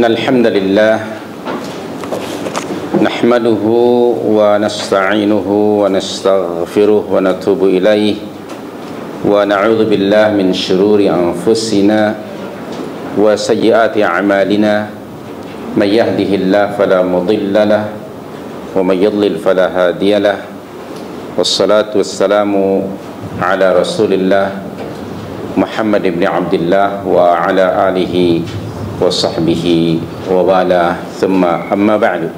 إن الحمد لله نحمده ونستعينه ونستغفره ونتوب إليه ونعوذ بالله من شرور أنفسنا وسيئات أعمالنا من يهده الله فلا مضل له ومن يضلل فلا هادي له والصلاة والسلام على رسول الله محمد بن عبد الله وعلى آله وصحبه وواlah thumma amma ba'du.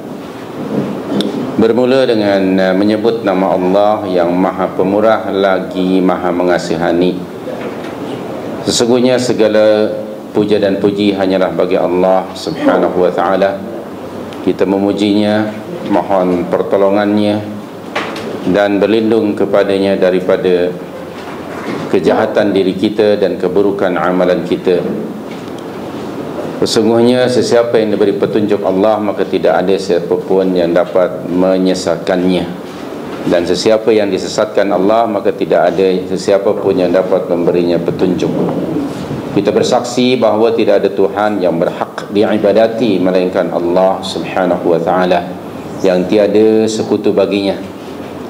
Bermula dengan menyebut nama Allah yang Maha Pemurah lagi Maha Mengasihani. Sesungguhnya segala puja dan puji hanyalah bagi Allah Subhanahu wa ta'ala. Kita memujinya, mohon pertolongannya dan berlindung kepadanya daripada kejahatan diri kita dan keburukan amalan kita. Sesungguhnya sesiapa yang diberi petunjuk Allah, maka tidak ada siapa pun yang dapat menyesatkannya. Dan sesiapa yang disesatkan Allah, maka tidak ada sesiapa pun yang dapat memberinya petunjuk. Kita bersaksi bahawa tidak ada Tuhan yang berhak diibadati melainkan Allah Subhanahu wa ta'ala, yang tiada sekutu baginya.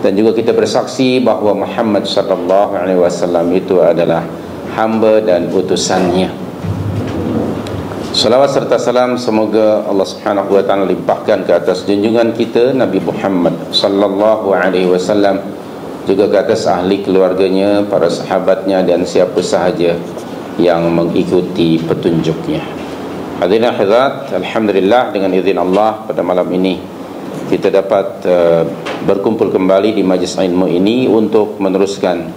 Dan juga kita bersaksi bahawa Muhammad sallallahu alaihi wasallam itu adalah hamba dan utusannya. Salawat serta salam semoga Allah Subhanahu wa ta'ala limpahkan ke atas junjungan kita Nabi Muhammad sallallahu alaihi wasallam, juga ke atas ahli keluarganya, para sahabatnya dan siapa sahaja yang mengikuti petunjuknya. Hadirin hadirat, alhamdulillah dengan izin Allah pada malam ini kita dapat berkumpul kembali di majlis ilmu ini untuk meneruskan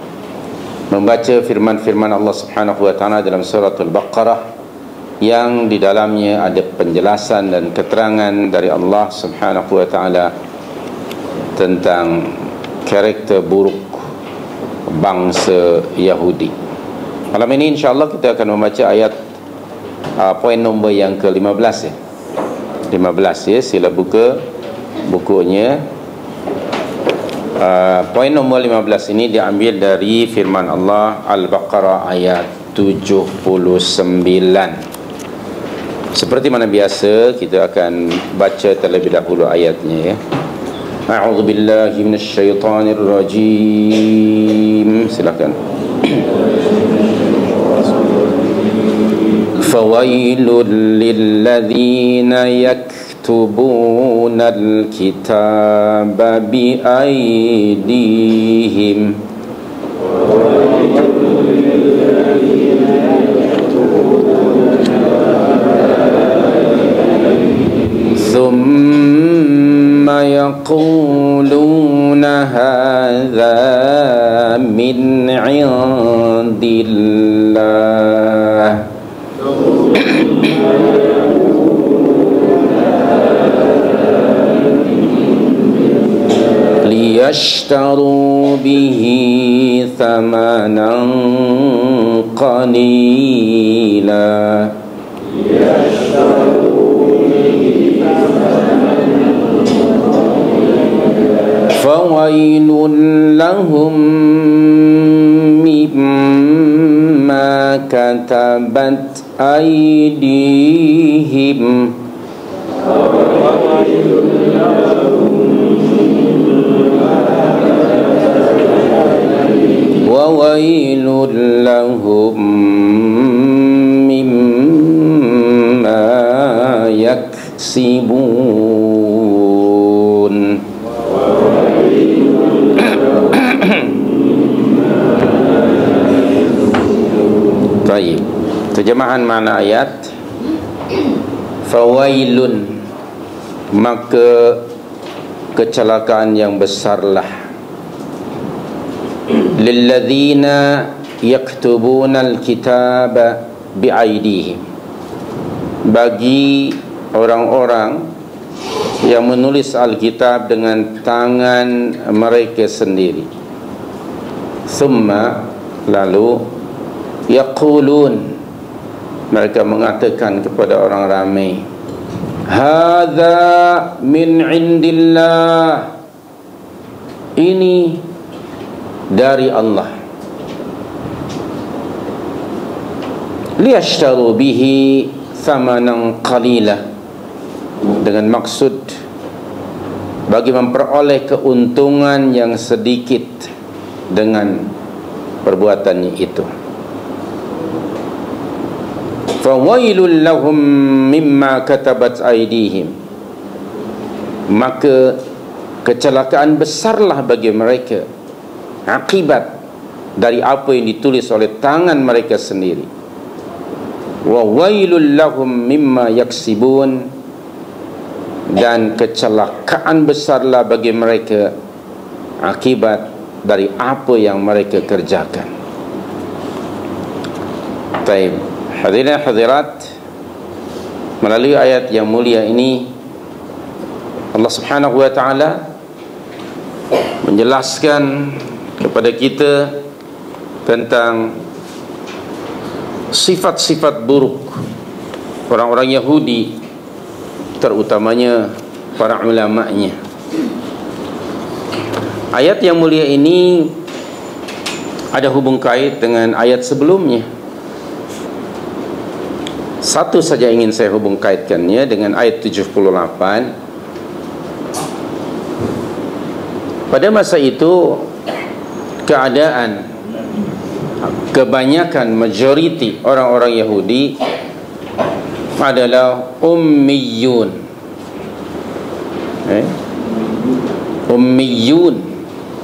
membaca firman-firman Allah Subhanahu wa ta'ala dalam surah Al-Baqarah, yang di dalamnya ada penjelasan dan keterangan dari Allah Subhanahu wa ta'ala tentang karakter buruk bangsa Yahudi. Malam ini insyaAllah kita akan membaca ayat poin nombor yang ke-15 ya. 15 ya, sila buka bukunya. Poin nombor 15 ini diambil dari firman Allah Al-Baqarah ayat 79. Seperti mana biasa, kita akan baca terlebih dahulu ayatnya ya. A'udzu billahi minasyaitonir rajim. Silakan. Fawailul lilladzina yaktubunal kitaba bi aydihim ثم يقولون هذا من عند الله ليشتروا به ثمنا قليلا فويل لهم مما كتبت أيديهم وويل لهم مما يكسبون. Baik, terjemahan makna ayat. Fawailun, maka kecelakaan yang besarlah, lilladzina yaktubuna alkitaba biaydihim, bagi orang-orang yang menulis Alkitab dengan tangan mereka sendiri. Thumma, lalu, yaqulun, mereka mengatakan kepada orang ramai, hadza min indillah, ini dari Allah. Liyashtaru bihi thamanan qalila, dengan maksud bagi memperoleh keuntungan yang sedikit dengan perbuatannya itu. Fawailul lahum mimma katabat aydihim, maka kecelakaan besarlah bagi mereka akibat dari apa yang ditulis oleh tangan mereka sendiri. Wa wailul lahum mimma yaksibun, dan kecelakaan besarlah bagi mereka akibat dari apa yang mereka kerjakan. Baik, hadirin hadirat, melalui ayat yang mulia ini Allah Subhanahu wa taala menjelaskan kepada kita tentang sifat-sifat buruk orang-orang Yahudi, terutamanya para ulama'nya. Ayat yang mulia ini ada hubung kait dengan ayat sebelumnya. Satu saja ingin saya hubung kaitkannya dengan ayat 78. Pada masa itu keadaan kebanyakan majoriti orang-orang Yahudi adalah ummiyun. Ummiyun,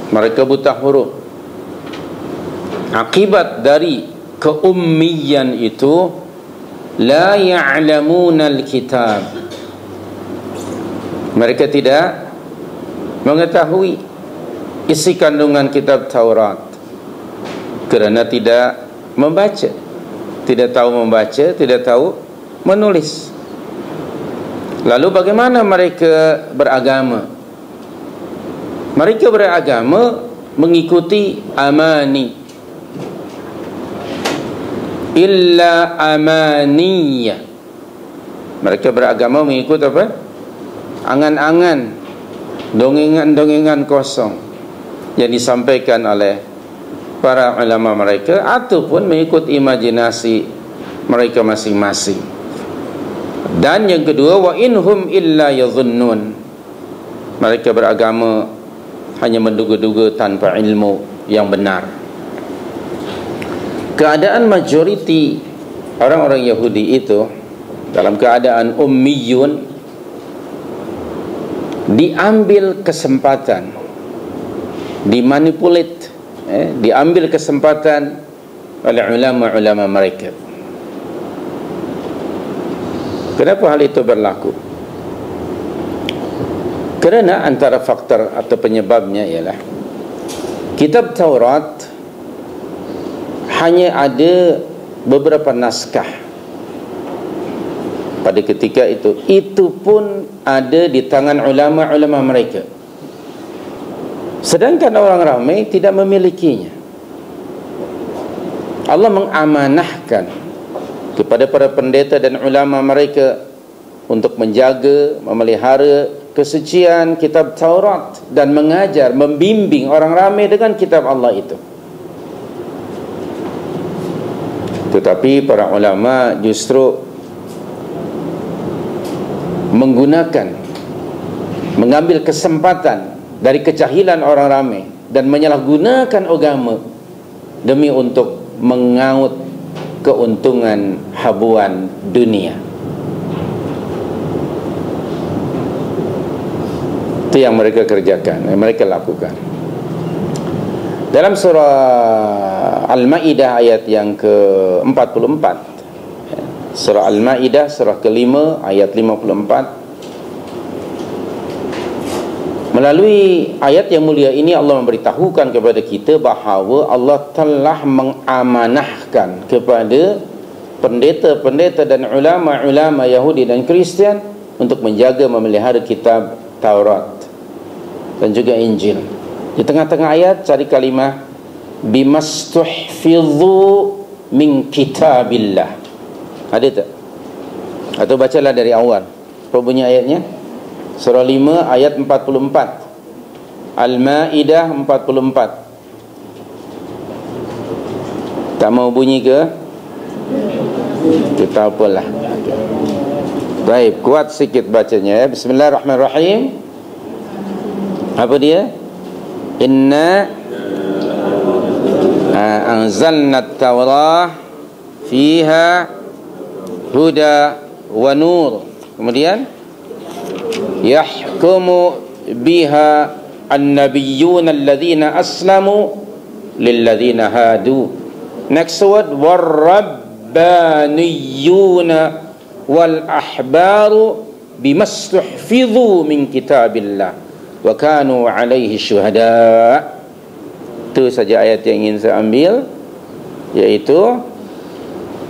mereka buta huruf. Akibat dari keummiyan itu, la ya'lamuna al-kitab, mereka tidak mengetahui isi kandungan kitab Taurat kerana tidak membaca, tidak tahu membaca, tidak tahu menulis. Lalu bagaimana mereka beragama? Mereka beragama mengikuti amani, illa amaniyah. Mereka beragama mengikut apa? Angan-angan, dongengan-dongengan kosong yang disampaikan oleh para ulama mereka, ataupun mengikut imajinasi mereka masing-masing. Dan yang kedua, wa inhum illa yadhunnun, mereka beragama hanya menduga-duga tanpa ilmu yang benar. Keadaan majoriti orang-orang Yahudi itu dalam keadaan ummiyun, diambil kesempatan, dimanipulate, diambil kesempatan oleh ulama-ulama mereka. Kenapa hal itu berlaku? Kerana antara faktor atau penyebabnya ialah kitab Taurat hanya ada beberapa naskah pada ketika itu. Itu pun ada di tangan ulama-ulama mereka, sedangkan orang ramai tidak memilikinya. Allah mengamanahkan kepada para pendeta dan ulama mereka untuk menjaga, memelihara kesucian kitab Taurat dan mengajar, membimbing orang ramai dengan kitab Allah itu. Tetapi para ulama justru mengambil kesempatan dari kejahilan orang ramai dan menyalahgunakan agama demi untuk mengaut keuntungan habuan dunia. Itu yang mereka kerjakan, yang mereka lakukan. Dalam surah Al-Ma'idah ayat yang ke-44, surah Al-Ma'idah surah ke-5 ayat 54, melalui ayat yang mulia ini Allah memberitahukan kepada kita bahawa Allah telah mengamanahkan kepada pendeta-pendeta dan ulama-ulama Yahudi dan Kristian untuk menjaga, memelihara kitab Taurat dan juga Injil. Di tengah-tengah ayat cari kalimah bimastuhfidhu min kitabillah. Ada tak? Atau bacalah dari awal. Apa bunyi ayatnya? Surah 5 ayat 44, Al-Ma'idah 44. Tak mau bunyi ke? Kita apalah. Baik, kuat sikit bacanya. Bismillahirrahmanirrahim. Apa dia? Inna anzalna at-taurah fiha huda wa nur. Kemudian yahkumu biha an-nabiyyuna alladhina aslamu lilladhina hadu. Next word, warabbaniyuna wal ahbaru bimastuhfidhu min kitabillah wa kanu alaihi syuhada. Itu saja ayat yang ingin saya ambil, yaitu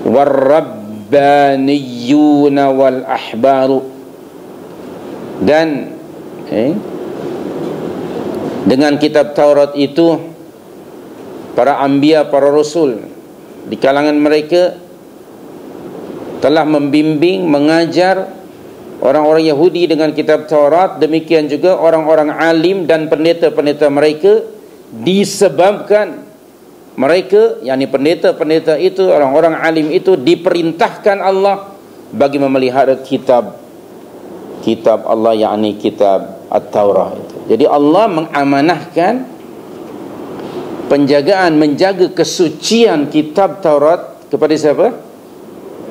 warabbaniyuna wal ahbaru. Dan dengan kitab Taurat itu para anbiya, para rasul di kalangan mereka telah membimbing, mengajar orang-orang Yahudi dengan kitab Taurat. Demikian juga orang-orang alim dan pendeta-pendeta mereka, disebabkan mereka, yakni pendeta-pendeta itu, orang-orang alim itu diperintahkan Allah bagi memelihara kitab Allah, yakni kitab At-Taurah itu. Jadi Allah mengamanahkan penjagaan, menjaga kesucian kitab Taurat kepada siapa?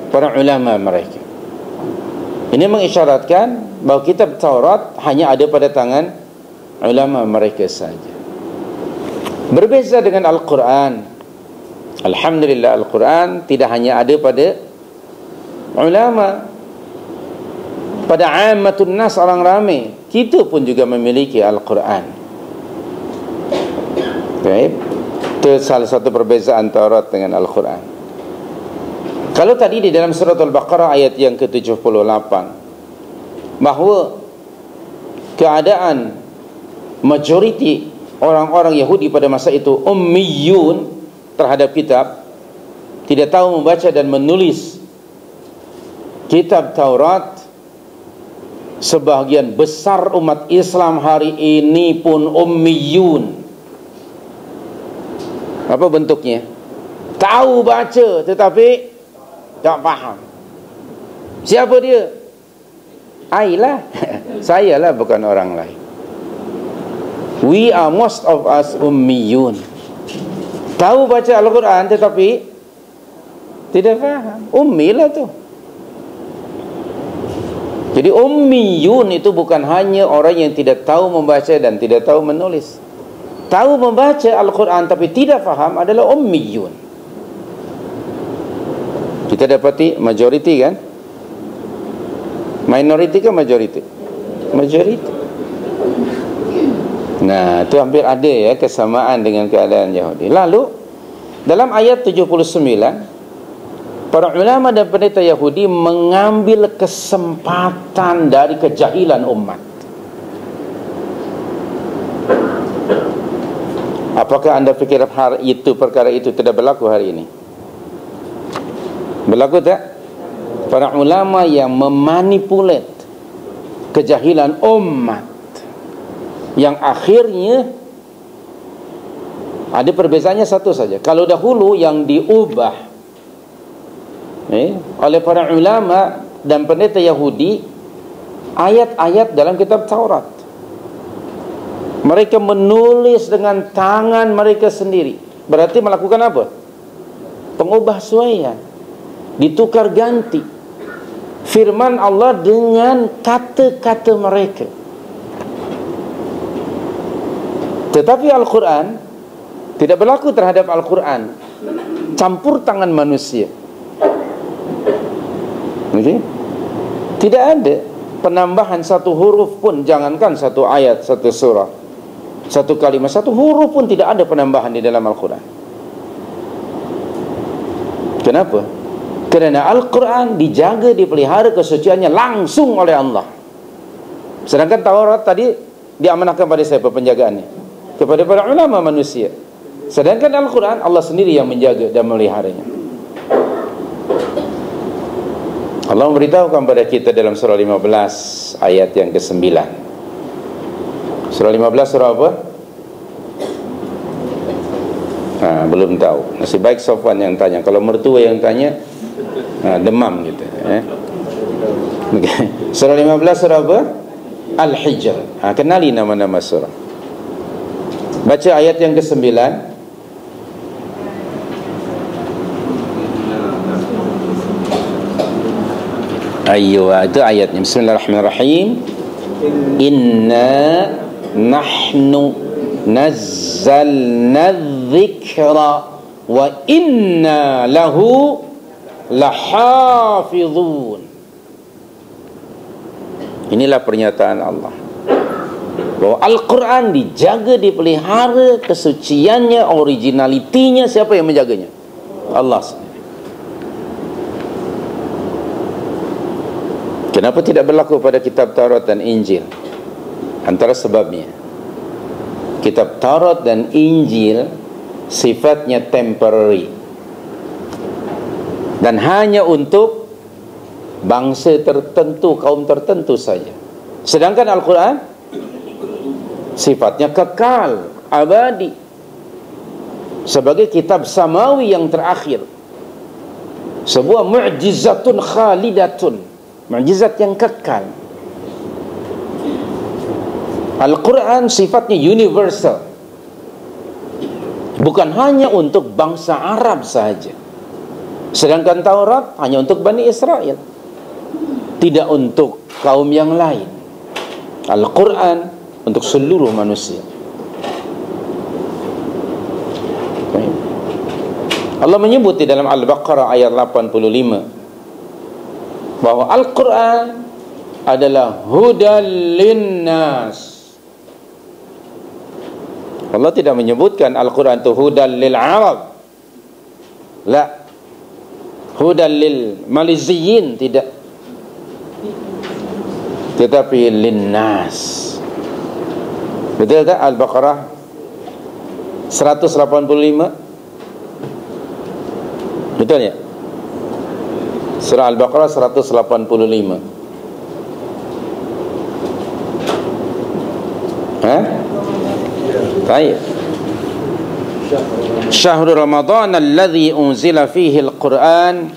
Para ulama mereka. Ini mengisyaratkan bahawa kitab Taurat hanya ada pada tangan ulama mereka saja. Berbeza dengan Al-Quran. Alhamdulillah, Al-Quran tidak hanya ada pada ulama, pada ammatun nas, orang ramai. Kita pun juga memiliki Al-Quran. Baik. Itu salah satu perbezaan Taurat dengan Al-Quran. Kalau tadi di dalam surat Al-Baqarah ayat yang ke-78 bahawa keadaan majoriti orang-orang Yahudi pada masa itu ummiyun terhadap kitab, tidak tahu membaca dan menulis kitab Taurat. Sebahagian besar umat Islam hari ini pun ummiyun. Apa bentuknya? Tahu baca tetapi tak faham. Siapa dia? Ailah. Saya lah, bukan orang lain. We are most of us ummiyun. Tahu baca Al-Quran tetapi tidak faham. Ummi lah tu. Jadi ummiyun itu bukan hanya orang yang tidak tahu membaca dan tidak tahu menulis. Tahu membaca Al-Quran tapi tidak faham adalah ummiyun. Kita dapati majoriti kan? Minority ke majority? Majority. Nah, itu hampir ada ya kesamaan dengan keadaan Yahudi. Lalu dalam ayat 79, para ulama dan pendeta Yahudi mengambil kesempatan dari kejahilan umat. Apakah anda fikir perkara itu tidak berlaku hari ini? Berlaku tak? Para ulama yang memanipulate kejahilan umat, yang akhirnya ada perbezaannya satu saja. Kalau dahulu yang diubah oleh para ulama dan pendeta Yahudi ayat-ayat dalam kitab Taurat, mereka menulis dengan tangan mereka sendiri. Berarti melakukan apa? Pengubahsuaian, ditukar ganti firman Allah dengan kata-kata mereka. Tetapi Al-Quran tidak berlaku terhadap Al-Quran. Campur tangan manusia. Okay? Tidak ada penambahan satu huruf pun. Jangankan satu ayat, satu surah, satu kalimat, satu huruf pun tidak ada penambahan di dalam Al-Quran. Kenapa? Kerana Al-Quran dijaga, dipelihara kesuciannya langsung oleh Allah. Sedangkan Taurat tadi diamanahkan pada siapa penjagaannya? Kepada para ulama manusia. Sedangkan Al-Quran Allah sendiri yang menjaga dan meliharanya. Allah memberitahukan kepada kita dalam surah 15 ayat yang ke-9. Surah 15 surah apa? Belum tahu. Nasib baik Sofwan yang tanya. Kalau mertua yang tanya, demam gitu. Okay. Surah 15 surah apa? Al-Hijr. Kenali nama-nama surah. Baca ayat yang ke-9. Ayo, itu ayatnya. Bismillahirrahmanirrahim. Inna nahnu nazzalna dzikra wa inna lahu lahafizun. Inilah pernyataan Allah bahwa Al-Quran dijaga, dipelihara, kesuciannya, originalitinya. Siapa yang menjaganya? Allah. Kenapa tidak berlaku pada kitab Taurat dan Injil? Antara sebabnya, kitab Taurat dan Injil sifatnya temporary dan hanya untuk bangsa tertentu, kaum tertentu saja. Sedangkan Al-Quran sifatnya kekal, abadi, sebagai kitab samawi yang terakhir, sebuah mu'jizatun khalidatun, mukjizat yang kekal. Al-Quran sifatnya universal, bukan hanya untuk bangsa Arab saja. Sedangkan Taurat hanya untuk Bani Israel, tidak untuk kaum yang lain. Al-Quran untuk seluruh manusia. Allah menyebut di dalam Al-Baqarah ayat 85 bahwa Al-Quran adalah hudal linnas. Allah tidak menyebutkan Al-Quran itu hudal lil Arab, la, hudal lil Maliziyin, tidak, tetapi linnas. Betul tak? Al-Baqarah 185. Betul ya? Surah Al-Baqarah 185. Baik. Syahrul Ramadan alladzi unzila fihi al-Quran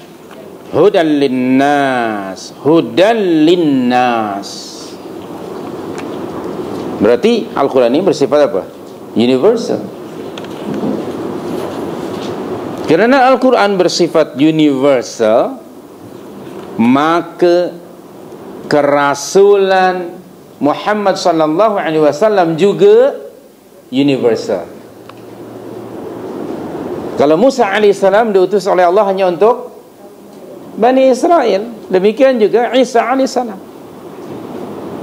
hudan linnas. Hudan linnas. Berarti Al-Quran ini bersifat apa? Universal. Kerana Al-Quran bersifat universal, maka kerasulan Muhammad sallallahu alaihi wasallam juga universal. Kalau Musa alaihissalam diutus oleh Allah hanya untuk Bani Israel, demikian juga Isa alaihissalam.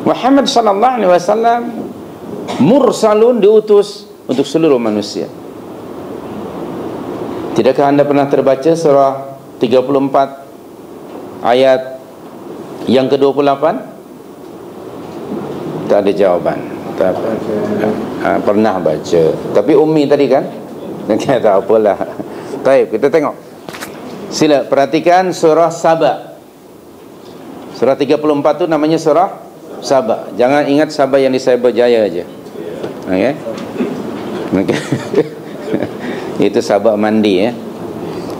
Muhammad sallallahu alaihi wasallam mursalun, diutus untuk seluruh manusia. Tidakkah anda pernah terbaca surah 34 ayat yang ke-28? Tak ada jawaban. Tak, pernah baca, tapi ummi tadi kan. Tak apalah. Baik, kita tengok. Sila perhatikan surah Saba. Surah 34 tu namanya surah Saba. Jangan ingat Saba yang di Cyberjaya aja. Okey. Okay. Itu Saba mandi ya.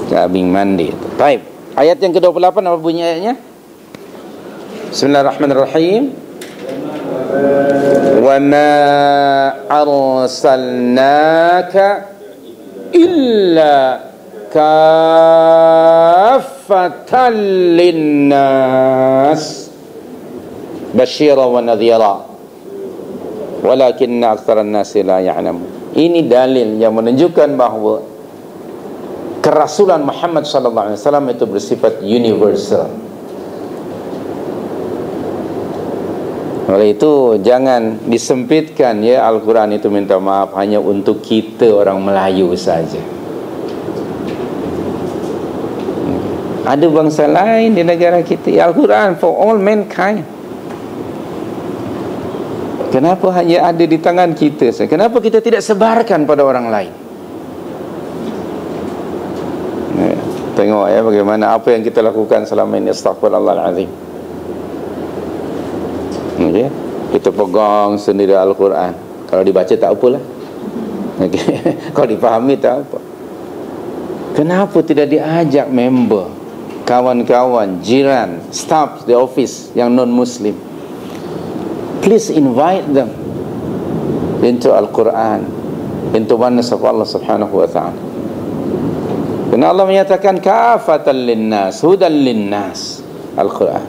Cabing mandi. Baik. Ayat yang ke-28 apa bunyi ayatnya? Bismillahirrahmanirrahim. Wa ma arsalnaka illa kaffatan linnas basyira wa nadhira walakinna aktsaran nasi la ya'lamun. Ini dalil yang menunjukkan bahawa kerasulan Muhammad sallallahu alaihi wasallam itu bersifat universal. Oleh itu jangan disempitkan ya, Al-Quran itu minta maaf hanya untuk kita orang Melayu saja. Ada bangsa lain di negara kita, Al-Quran for all mankind. Kenapa hanya ada di tangan kita saja? Kenapa kita tidak sebarkan pada orang lain? Tengok ya bagaimana apa yang kita lakukan selama ini. Astaghfirullahaladzim. Okay. Kita pegang sendiri Al-Quran. Kalau dibaca tak apalah. Okay. Kalau dipahami tak apa. Kenapa tidak diajak member kawan-kawan, jiran, staff di office yang non-Muslim, please invite them into Al-Quran, into oneness of Allah subhanahu wa ta'ala. Karena Allah menyatakan kafatan linnas, hudan linnas, Al-Quran.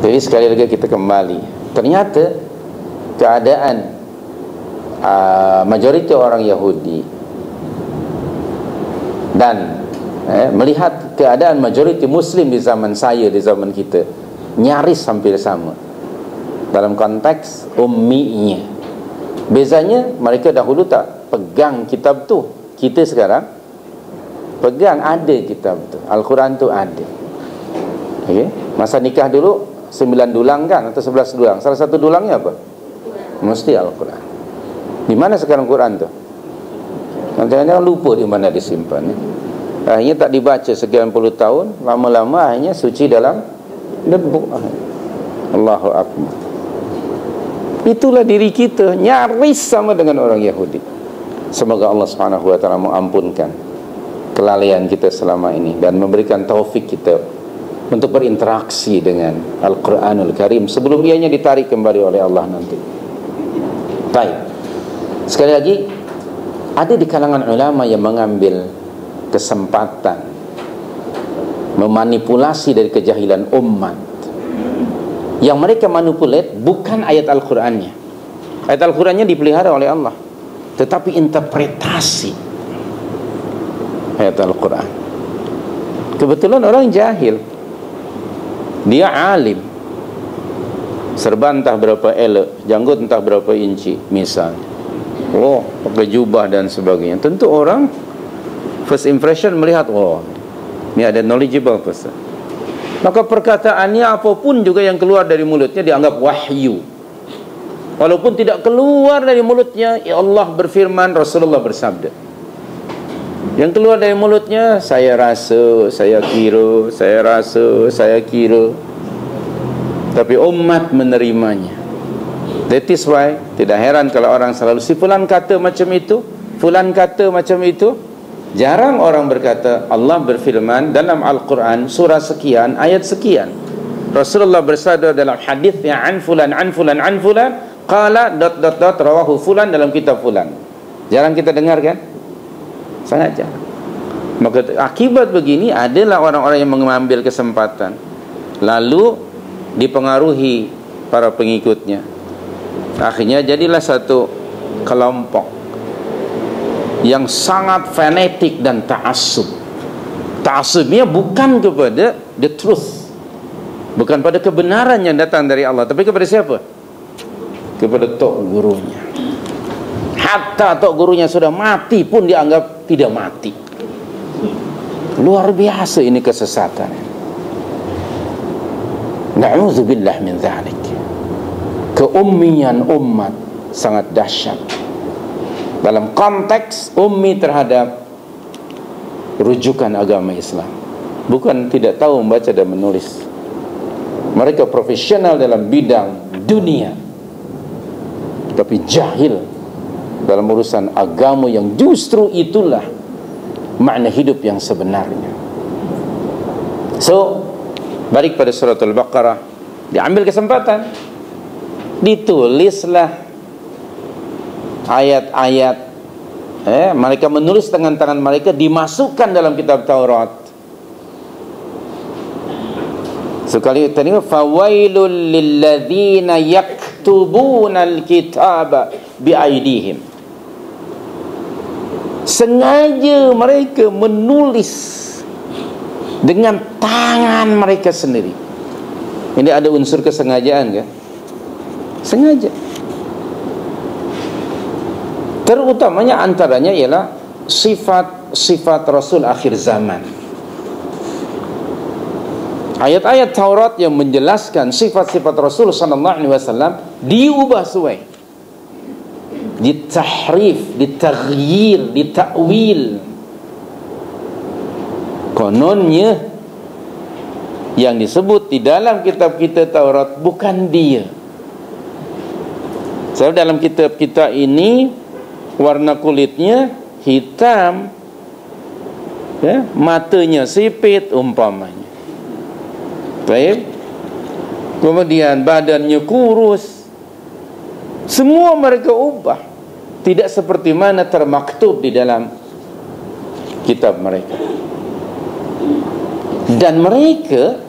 Jadi sekali lagi kita kembali, ternyata keadaan majoriti orang Yahudi dan melihat keadaan majoriti Muslim di zaman saya, di zaman kita, nyaris hampir sama dalam konteks umminya. Bezanya mereka dahulu tak pegang kitab tu, kita sekarang pegang, ada kitab tu, Al-Quran tu ada. Okay? Masa nikah dulu 9 dulang kan, atau 11 dulang, salah satu dulangnya apa? Mesti Al-Quran. Di mana sekarang Quran tu? Jangan-jangan lupa di mana disimpan. Akhirnya tak dibaca sekian puluh tahun, lama-lama akhirnya suci dalam debu. Allahu Akbar. Itulah diri kita, nyaris sama dengan orang Yahudi. Semoga Allah Subhanahu wa ta'ala mengampunkan kelalaian kita selama ini dan memberikan taufik kita untuk berinteraksi dengan Al-Quranul Karim sebelum ianya ditarik kembali oleh Allah nanti. Baik. Sekali lagi, ada di kalangan ulama yang mengambil kesempatan memanipulasi dari kejahilan umat. Yang mereka manipulate bukan ayat Al-Qurannya. Ayat Al-Qurannya dipelihara oleh Allah, tetapi interpretasi ayat Al-Quran. Kebetulan orang jahil, dia alim, serban entah berapa elok, janggut entah berapa inci misalnya, pakai jubah dan sebagainya. Tentu orang first impression melihat, ini ada knowledgeable person. Maka perkataannya apapun juga yang keluar dari mulutnya dianggap wahyu, walaupun tidak keluar dari mulutnya. Ya Allah berfirman, Rasulullah bersabda. Yang keluar dari mulutnya, saya rasa, saya kira, saya rasa, saya kira. Tapi umat menerimanya. That is why tidak heran kalau orang selalu, si fulan kata macam itu, fulan kata macam itu. Jarang orang berkata Allah berfirman dalam Al-Quran surah sekian, ayat sekian. Rasulullah bersabda dalam hadisnya, an fulan, an fulan, an fulan, qala ... rawahu fulan dalam kitab fulan. Jarang kita dengar kan? Sangat jarang. Maka akibat begini adalah orang-orang yang mengambil kesempatan lalu dipengaruhi para pengikutnya. Akhirnya jadilah satu kelompok yang sangat fanatik dan ta'assub. Ta'assubnya bukan kepada the truth, bukan pada kebenaran yang datang dari Allah, tapi kepada siapa? Kepada tok gurunya. Hatta tok gurunya sudah mati pun dianggap tidak mati. Luar biasa ini kesesatan. Na'udzubillah min dzalik. Keummian umat sangat dahsyat dalam konteks ummi terhadap rujukan agama Islam. Bukan tidak tahu membaca dan menulis, mereka profesional dalam bidang dunia, tapi jahil dalam urusan agama, yang justru itulah makna hidup yang sebenarnya. So, balik pada surah Al-Baqarah, diambil kesempatan, ditulislah ayat-ayat, mereka menulis dengan tangan mereka, dimasukkan dalam kitab Taurat. Sekali tadi, fawailul lilladzina yaktubuna alkitaba biaidihim. Sengaja mereka menulis dengan tangan mereka sendiri. Ini ada unsur kesengajaan kan? Sengaja. Terutamanya antaranya ialah sifat-sifat Rasul akhir zaman. Ayat-ayat Taurat yang menjelaskan sifat-sifat Rasul sallallahu alaihi wasallam diubah suai, ditahrif, ditaghyir, ditakwil. Kononnya yang disebut di dalam kitab kita Taurat bukan dia. Sebab dalam kitab kita ini warna kulitnya hitam, ya, matanya sipit umpamanya. Baik. Kemudian badannya kurus. Semua mereka ubah, tidak seperti mana termaktub di dalam kitab mereka. Dan mereka,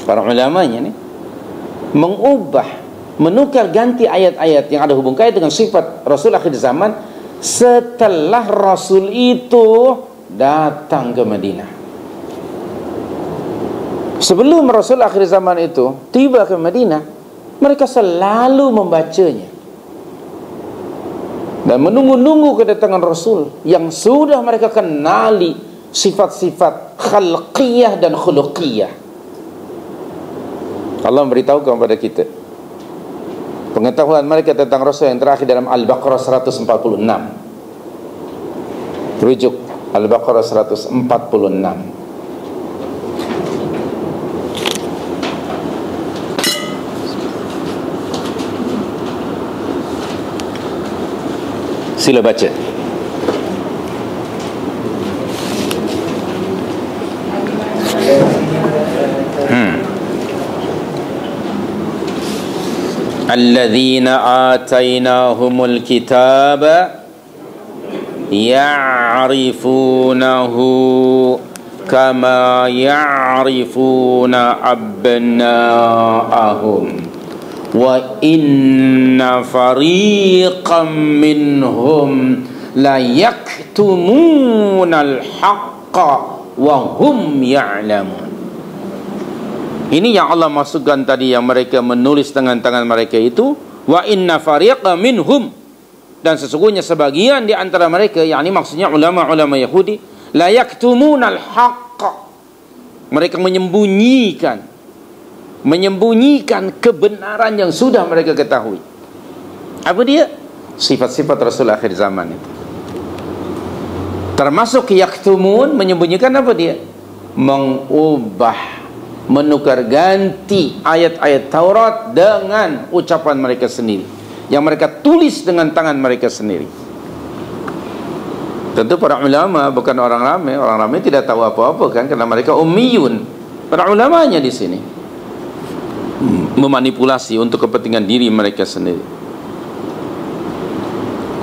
para ulamanya nih, mengubah, menukar ganti ayat-ayat yang ada hubung kait dengan sifat Rasul akhir zaman setelah Rasul itu datang ke Madinah. Sebelum Rasul akhir zaman itu tiba ke Madinah, mereka selalu membacanya dan menunggu-nunggu kedatangan Rasul yang sudah mereka kenali sifat-sifat khalqiyah dan khuluqiyah. Allah memberitahu kepada kita pengetahuan mereka tentang Rasul yang terakhir dalam Al-Baqarah 146. Rujuk Al-Baqarah 146. Sila baca. Alladzina atainahumul kitaba ya'rifunahu kama ya'rifuna abna'ahum wa inna fariqam minhum la yaktumunal haqqa wa hum ya'lamun. Ini yang Allah masukkan tadi, yang mereka menulis dengan tangan mereka itu, wa inna fariqam minhum, dan sesungguhnya sebagian di antara mereka, yakni maksudnya ulama-ulama Yahudi, la yaktumunal haqqa, mereka menyembunyikan kebenaran yang sudah mereka ketahui. Apa dia? Sifat-sifat Rasul akhir zaman itu. Termasuk yaktumun, menyembunyikan apa dia? Mengubah, menukar ganti ayat-ayat Taurat dengan ucapan mereka sendiri, yang mereka tulis dengan tangan mereka sendiri. Tentu para ulama bukan orang ramai. Orang ramai tidak tahu apa-apa kan, karena mereka ummiyun. Para ulamanya di sini memanipulasi untuk kepentingan diri mereka sendiri.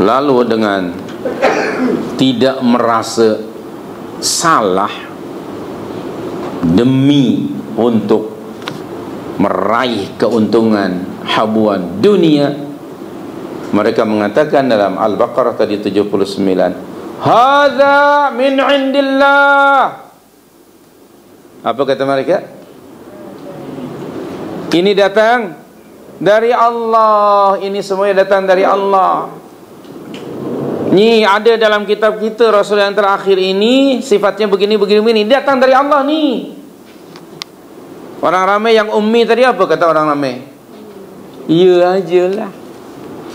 Lalu dengan tidak merasa salah demi untuk meraih keuntungan habuan dunia, mereka mengatakan dalam Al-Baqarah tadi 79, hadza min indillah. Apa kata mereka? Ini datang dari Allah, ini semuanya datang dari Allah. Ini ada dalam kitab kita, Rasul yang terakhir ini sifatnya begini, datang dari Allah nih. Orang ramai yang ummi tadi apa kata orang ramai? Ya ajalah,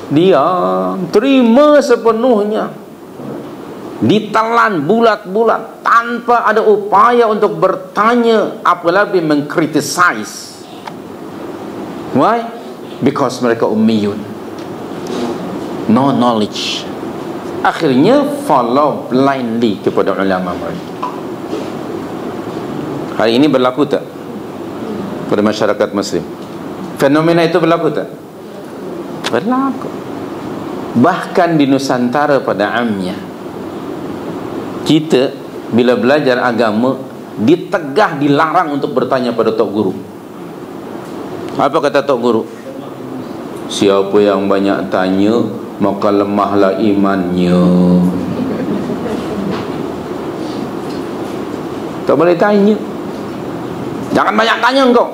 diam, terima sepenuhnya, ditelan bulat-bulat tanpa ada upaya untuk bertanya, apalagi mengkritisize. Why? Because mereka ummiyun, no knowledge. Akhirnya follow blindly kepada ulama mereka. Hari ini berlaku tak pada masyarakat Muslim? Fenomena itu berlaku tak? Berlaku. Bahkan di Nusantara pada amnya, kita bila belajar agama ditegah, dilarang untuk bertanya pada tok guru. Apa kata tok guru? Siapa yang banyak tanya, maka lemahlah imannya. Tak boleh tanya. Jangan banyak tanya engkau.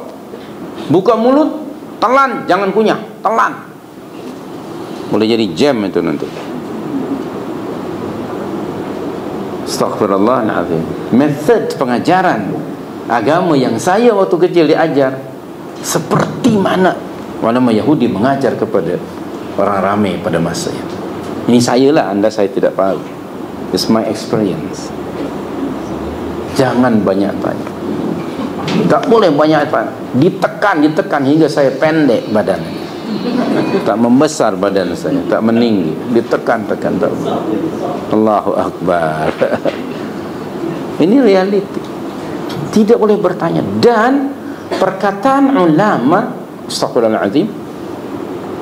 Buka mulut, telan, jangan kunyah, telan. Boleh jadi jam itu nanti. Astaghfirullahaladzim. Metode pengajaran agama yang saya waktu kecil diajar, seperti mana ulama Yahudi mengajar kepada orang ramai pada masa itu. Ini saya lah, anda saya tidak tahu. It's my experience. Jangan banyak tanya. Tak boleh banyak tanya. Ditekan hingga saya pendek badannya. Tak membesar badan saya, tak meninggi. Ditekan. Allahu Akbar. Ini realiti. Tidak boleh bertanya. Dan perkataan ulama, astagfirullahaladzim,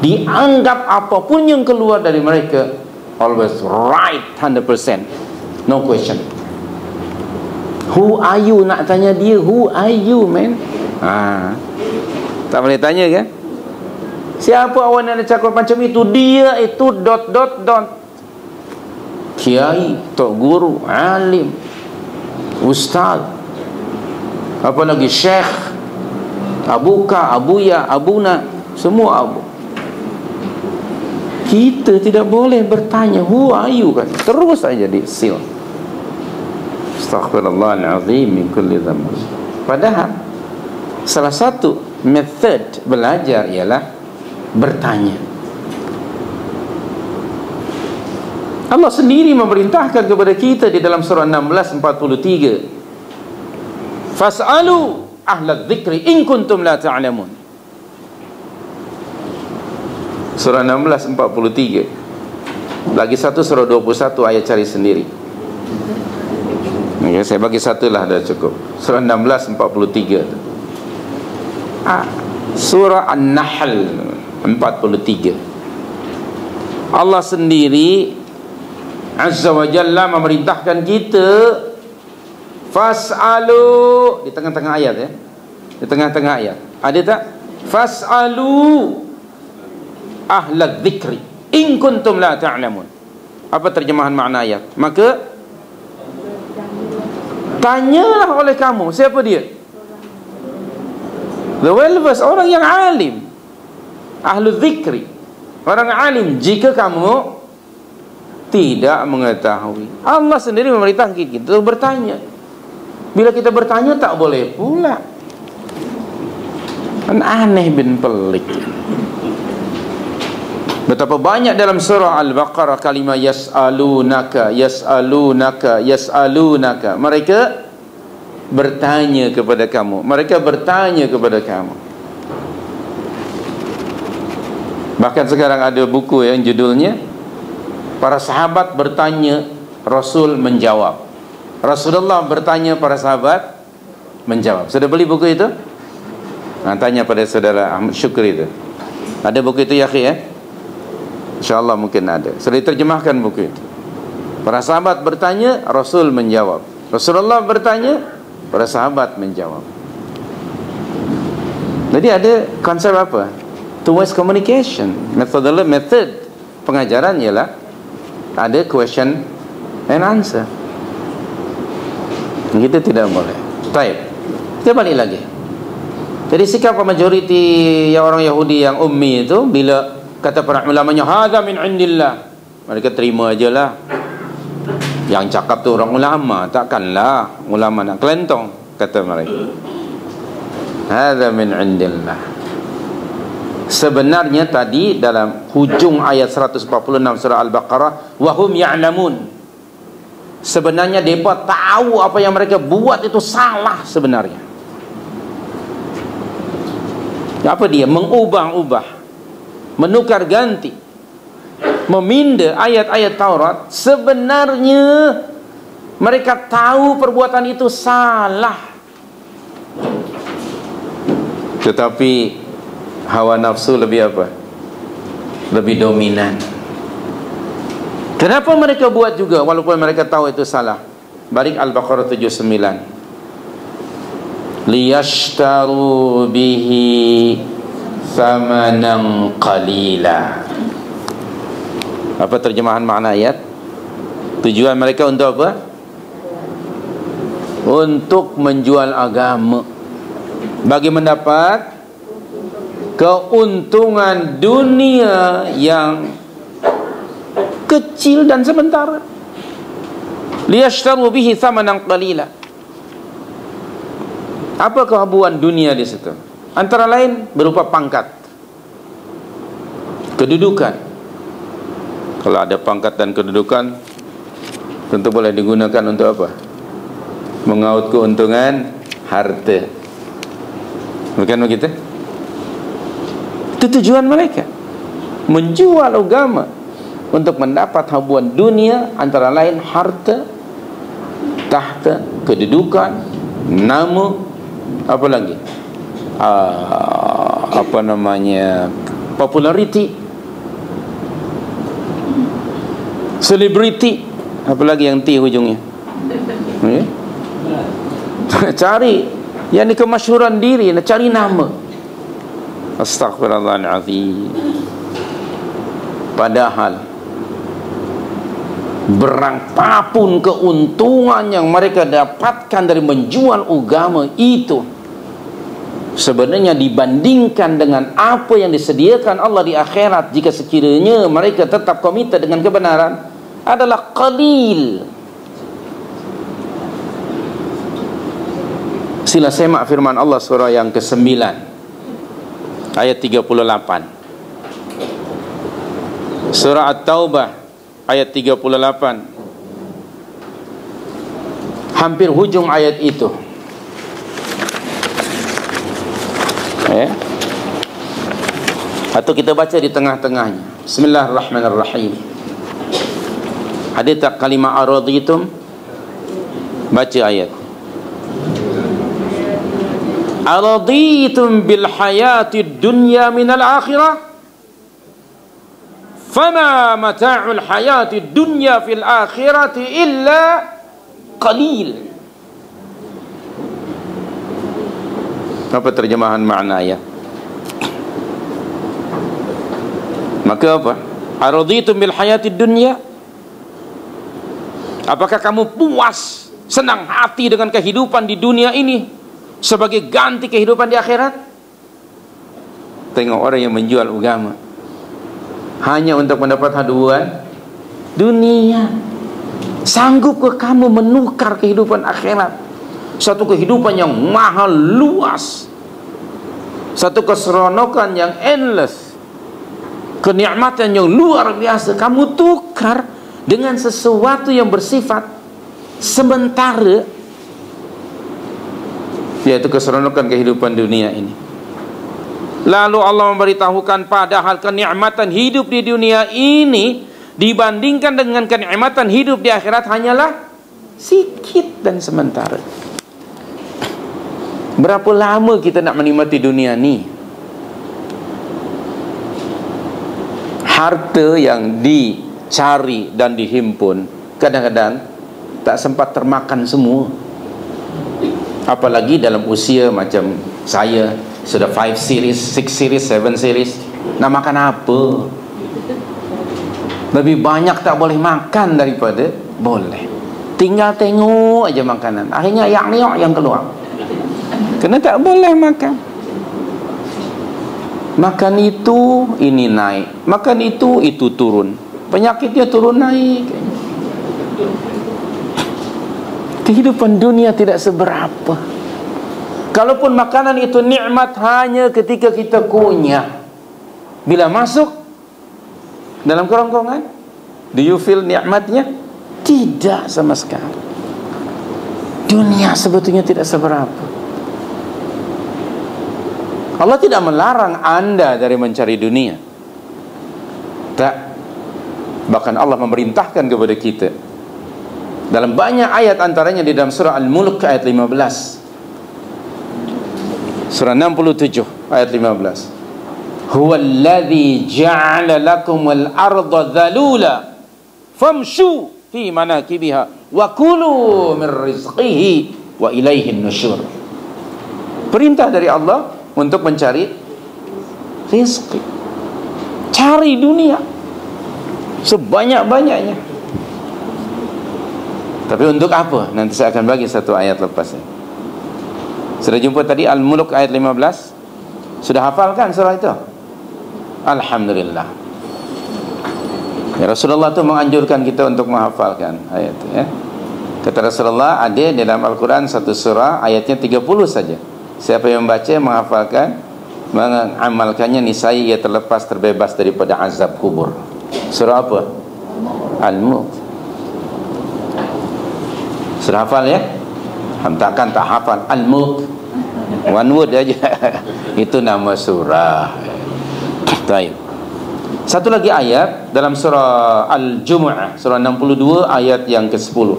dianggap apapun yang keluar dari mereka always right 100%, no question. Who are you? Nak tanya dia, who are you, man? Tak boleh tanya kan? Siapa awak nak cakap macam itu? Dia itu ... Kiai, tok guru, alim, ustaz, apa lagi, syekh, abuka, abuya, abuna, semua abu. Kita tidak boleh bertanya who are you kan? Terus saja disil. Astaghfirullahaladzim min kulli dhanb. Padahal salah satu method belajar ialah bertanya. Allah sendiri memerintahkan kepada kita di dalam surah 16:43, fas'alu ahla dzikri in kuntum la ta'lamun. Surah 16:43. Lagi satu surah 21 ayat, cari sendiri. Okay, saya bagi satu lah, dah cukup. Surah 16:43. Surah An-Nahl 43. Allah sendiri Azza wa Jalla memerintahkan kita fas'alu, di tengah-tengah ayat ya. Di tengah-tengah ayat. Ada tak? Fas'alu ahla dzikri in kuntum la ta'lamun. Apa terjemahan makna ayat? Maka tanyalah oleh kamu. Siapa dia? The well-versed, orang yang alim, ahlu dzikri, orang alim. Jika kamu tidak mengetahui, Allah sendiri memerintahkan kita untuk bertanya. Bila kita bertanya tak boleh pula. Kan aneh bin pelik. Betapa banyak dalam surah Al-Baqarah kalimah yas'alunaka, yas'alunaka, yas'alunaka. Mereka bertanya kepada kamu. Mereka bertanya kepada kamu. Bahkan sekarang ada buku yang judulnya para sahabat bertanya, Rasul menjawab. Rasulullah bertanya, para sahabat menjawab. Sudah beli buku itu? Tanya pada saudara Ahmad Syukri itu. Ada buku itu ya, akhi ya? InsyaAllah mungkin ada. Sudah diterjemahkan buku itu. Para sahabat bertanya, Rasul menjawab. Rasulullah bertanya, para sahabat menjawab. Jadi ada konsep apa? Two-way communication. Method pengajaran ialah ada question and answer. Kita tidak boleh. Baik, kita balik lagi. Jadi sikap majoriti yang orang Yahudi yang ummi itu, bila kata para ulamanya hadza min indillah, mereka terima ajalah. Yang cakap tu orang ulama, takkanlah ulama nak kelentong, kata mereka. Hadza min indillah. Sebenarnya tadi dalam hujung ayat 146 surah Al-Baqarah, wahum ya'lamun, sebenarnya mereka tahu apa yang mereka buat itu salah sebenarnya. Apa dia? Mengubah-ubah, menukar ganti, meminda ayat-ayat Taurat. Sebenarnya mereka tahu perbuatan itu salah, tetapi hawa nafsu lebih apa? Lebih dominan. Kenapa mereka buat juga walaupun mereka tahu itu salah? Balik Al-Baqarah 79. Liyashtaru bihi thamanan qalila. Apa terjemahan makna ayat? Tujuan mereka untuk apa? Untuk menjual agama, bagi mendapat keuntungan dunia yang kecil dan sementara. Liyashtaru bihi thamanan qalila. Apa kehabuan dunia di situ? Antara lain berupa pangkat, kedudukan. Kalau ada pangkat dan kedudukan, tentu boleh digunakan untuk apa? Mengaut keuntungan harta. Bukan begitu? Itu tujuan mereka, menjual agama untuk mendapat habuan dunia, antara lain harta, tahta, kedudukan, nama, apa lagi? Apa namanya? Populariti, selebriti, apa lagi yang T hujungnya? Cari yang ni kemasyhuran diri, nak cari nama. Astaghfirullahaladzim. Padahal berapapun keuntungan yang mereka dapatkan dari menjual agama itu, sebenarnya dibandingkan dengan apa yang disediakan Allah di akhirat, jika sekiranya mereka tetap komited dengan kebenaran, adalah qalil. Sila semak firman Allah surah yang ke-9 ayat 38. Surah At-Taubah ayat 38, hampir hujung ayat itu. Atau kita baca di tengah-tengahnya. Bismillahirrahmanirrahim. Ada tak kalimah araditum? Baca ayat. Araditum bil hayatid dunya minal akhirah, fama mata'ul hayatid dunya fil akhirati illa qalil. Apa terjemahan makna ayat? Maka apa? Araditum bil hayatid dunya, apakah kamu puas, senang hati dengan kehidupan di dunia ini sebagai ganti kehidupan di akhirat? Tengok orang yang menjual agama hanya untuk mendapat haduan dunia. Sanggupkah kamu menukar kehidupan akhirat, satu kehidupan yang mahal luas, satu keseronokan yang endless, kenikmatan yang luar biasa, kamu tukar dengan sesuatu yang bersifat sementara, yaitu keseronokan kehidupan dunia ini. Lalu Allah memberitahukan, padahal kenikmatan hidup di dunia ini dibandingkan dengan kenikmatan hidup di akhirat hanyalah sikit dan sementara. Berapa lama kita nak menikmati dunia ni? Harta yang dicari dan dihimpun kadang-kadang tak sempat termakan semua. Apalagi dalam usia macam saya, sudah 5 series, 6 series, 7 series, nak makan apa? Lebih banyak tak boleh makan daripada boleh. Tinggal tengok aja makanan, akhirnya yang keluar. Kerana tak boleh makan. Makan itu, ini naik. Makan itu turun. Penyakitnya turun naik. Kehidupan dunia tidak seberapa. Kalaupun makanan itu nikmat hanya ketika kita kunyah, bila masuk dalam kerongkongan, do you feel nikmatnya? Tidak sama sekali. Dunia sebetulnya tidak seberapa. Allah tidak melarang anda dari mencari dunia, tak. Bahkan Allah memerintahkan kepada kita dalam banyak ayat, antaranya di dalam surah Al-Mulk ayat 15, surah 67 ayat 15. Huwallazi ja'ala lakumul arda dhalula famshu fi manakibiha wa kulu min rizqihi wa ilaihin nusyur. Perintah dari Allah untuk mencari rizki, cari dunia sebanyak-banyaknya. Tapi untuk apa? Nanti saya akan bagi satu ayat lepas ini. Sudah jumpa tadi Al-Mulk ayat 15? Sudah hafalkan surah itu? Alhamdulillah. Ya, Rasulullah itu menganjurkan kita untuk menghafalkan ayat itu, ya. Kata Rasulullah, ada di dalam Al-Quran satu surah ayatnya 30 saja. Siapa yang membaca, menghafalkan, mengamalkannya, niscaya ia terlepas, terbebas daripada azab kubur. Surah apa? Al-Mulk. Sudah hafal, ya? Takkan tak hafal Al-Mulk, one word aja. Itu nama surah. Baik. Satu lagi ayat dalam surah Al-Jumu'ah, surah 62 ayat yang ke-10.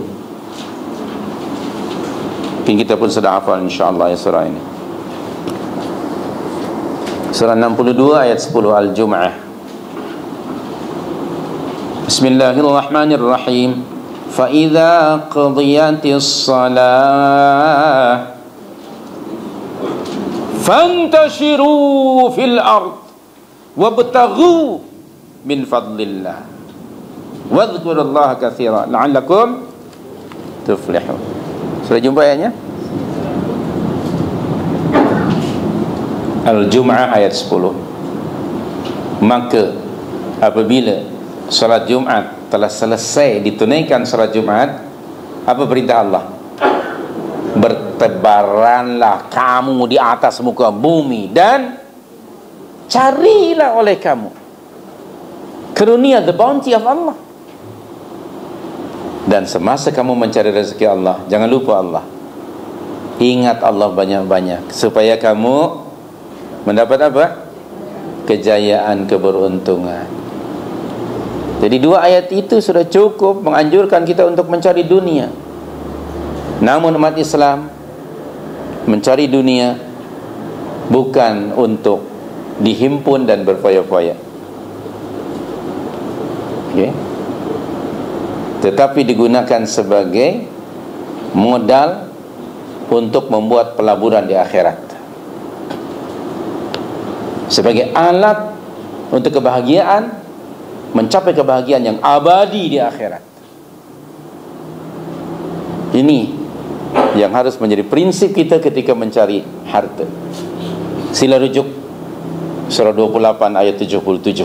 Mungkin kita pun sudah hafal insya-Allah ya surah ini. Surah 62 ayat 10 Al-Jum'ah. Bismillahirrahmanirrahim. Fa idza qadiyatis shalah fantashiru fil ard wabtaghu min fadlillah wadhkurullaha katsiran la'allakum tuflihun. Sudah jumpa ayatnya? Al-Jum'ah ayat 10. Maka apabila salat Jumat telah selesai ditunaikan salat Jumat, apa perintah Allah? Bertebaranlah kamu di atas muka bumi dan carilah oleh kamu karunia, the bounty of Allah. Dan semasa kamu mencari rezeki Allah, jangan lupa Allah. Ingat Allah banyak-banyak supaya kamu mendapat apa? Kejayaan, keberuntungan. Jadi dua ayat itu sudah cukup menganjurkan kita untuk mencari dunia. Namun umat Islam mencari dunia bukan untuk dihimpun dan berfoya-foya, okay? Tetapi digunakan sebagai modal untuk membuat pelaburan di akhirat, sebagai alat untuk kebahagiaan, mencapai kebahagiaan yang abadi di akhirat. Ini yang harus menjadi prinsip kita ketika mencari harta. Sila rujuk surah 28 ayat 77,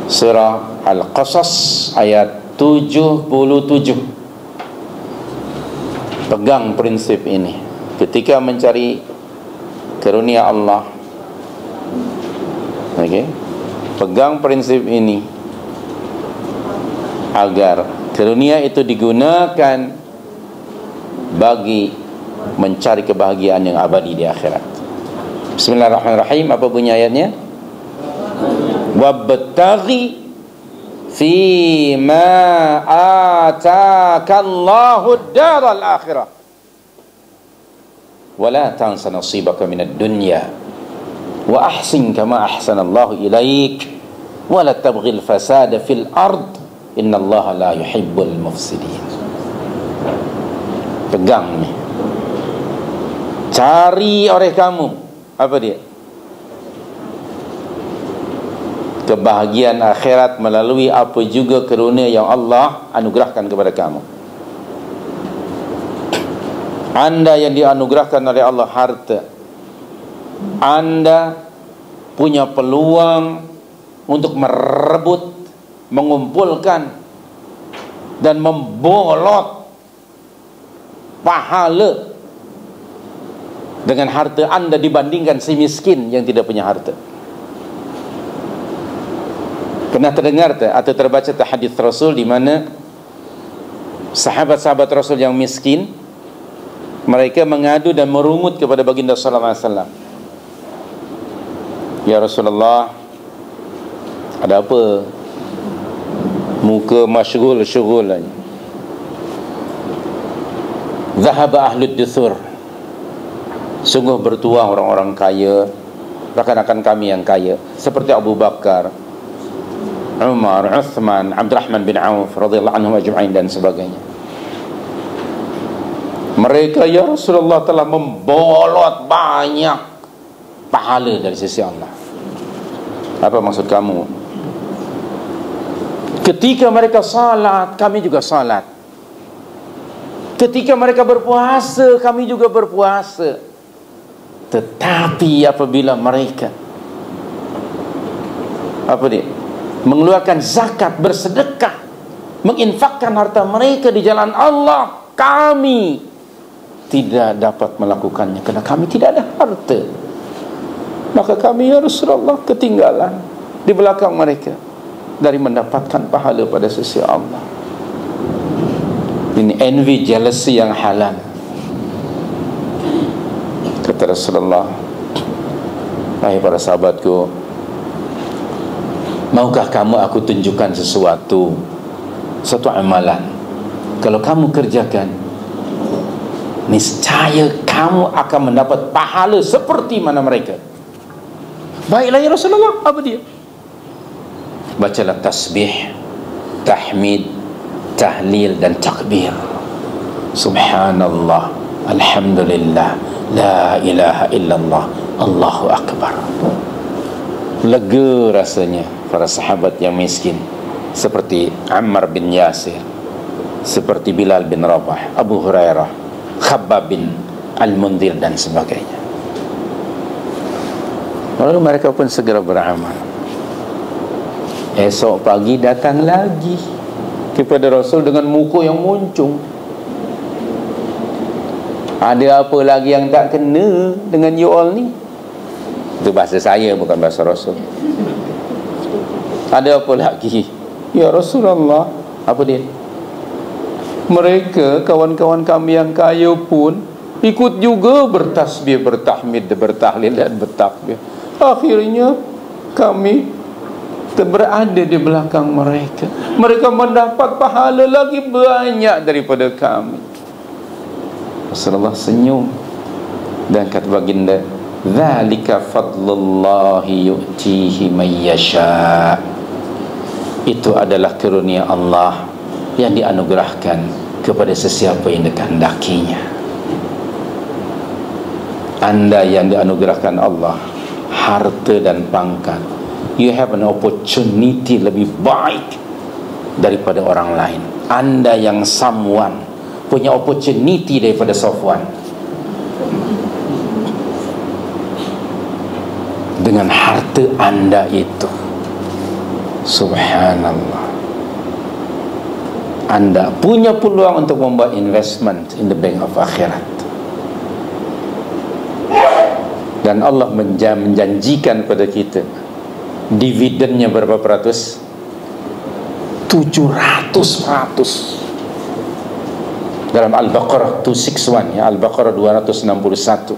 surah Al-Qasas ayat 77. Pegang prinsip ini ketika mencari karunia Allah. Okay? Pegang prinsip ini agar karunia itu digunakan bagi mencari kebahagiaan yang abadi di akhirat. Bismillahirrahmanirrahim. Apa bunyi ayatnya? Wabtaghi fi ma ataka Allahu ad-daral akhirah wa la tansa nasibaka minad dunya wa ahsin kama ahsana Allahu ilaik wa la tabghil fasada fil ard innallaha la yuhibbul mufsidin. Pegang nih. Cari oleh kamu apa dia? Kebahagiaan akhirat melalui apa juga karunia yang Allah anugerahkan kepada kamu. Anda yang dianugerahkan oleh Allah harta, Anda punya peluang untuk merebut, mengumpulkan dan membolot pahala dengan harta Anda dibandingkan si miskin yang tidak punya harta. Pernah terdengar atau terbaca hadis Rasul di mana sahabat-sahabat Rasul yang miskin, mereka mengadu dan merungut kepada baginda sallallahu alaihi wasallam. Ya Rasulullah, ada apa? Muka masyghul aja. Zahaba ahlud dusur. Sungguh bertuah orang-orang kaya, rakan-rakan kami yang kaya, seperti Abu Bakar, Umar, Uthman, Abdurrahman bin Auf radhiyallahu anhum ajma'in dan sebagainya. Mereka ya Rasulullah telah membolot banyak pahala dari sisi Allah. Apa maksud kamu? Ketika mereka salat, kami juga salat. Ketika mereka berpuasa, kami juga berpuasa. Tetapi apabila mereka mengeluarkan zakat, bersedekah, menginfakkan harta mereka di jalan Allah, kami tidak dapat melakukannya karena kami tidak ada harta. Maka kami ya Rasulullah ketinggalan di belakang mereka dari mendapatkan pahala pada sisi Allah. Ini envy, jealousy yang halal. Kata Rasulullah, hai para sahabatku, maukah kamu aku tunjukkan satu amalan, kalau kamu kerjakan niscaya kamu akan mendapat pahala seperti mana mereka. Baiklah ya Rasulullah, apa dia? Bacalah tasbih, tahmid, tahlil dan takbir. Subhanallah, alhamdulillah, la ilaha illallah, Allahu akbar. Lega rasanya para sahabat yang miskin, seperti Ammar bin Yasir, seperti Bilal bin Rabah, Abu Hurairah, Khabbab bin Al-Mundhir dan sebagainya. Lalu mereka pun segera beramal. Esok pagi datang lagi kepada Rasul dengan muka yang muncung. Ada apa lagi yang tak kena dengan you all ni? Itu bahasa saya, bukan bahasa Rasul. Ada apa lagi? Ya Rasulullah, apa dia? Mereka, kawan-kawan kami yang kaya pun ikut juga bertasbih, bertahmid, bertahlil dan bertakbir. Akhirnya kami berada di belakang mereka. Mereka mendapat pahala lagi banyak daripada kami. Rasulullah senyum dan kata baginda, "Dzalika fadlullahi yu'tihi may yasha." Itu adalah karunia Allah yang dianugerahkan kepada sesiapa yang dikehendakinya. Anda yang dianugerahkan Allah harta dan pangkat, you have an opportunity lebih baik daripada orang lain. Anda yang someone punya opportunity daripada Safwan dengan harta Anda itu. Subhanallah. Anda punya peluang untuk membuat investment in the bank of akhirat. Dan Allah menjanjikan pada kita dividennya berapa peratus? 700%. Dalam Al-Baqarah 261, ya, Al-Baqarah 261.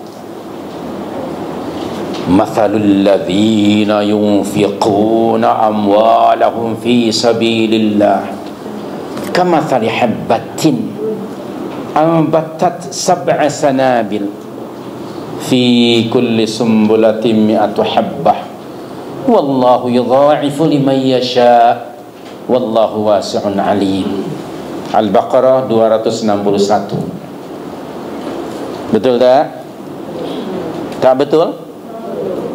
Mathalul ladzina yunfiquna amwalahum fi sabilillah kamathali habbatin ambatat sab'a sanabil fi kulli sumbulatin mi'atu habbah wallahu yudha'ifu liman yasha wallahu wasi'un alim. Al-Baqarah 261. Betul tak? Tak betul?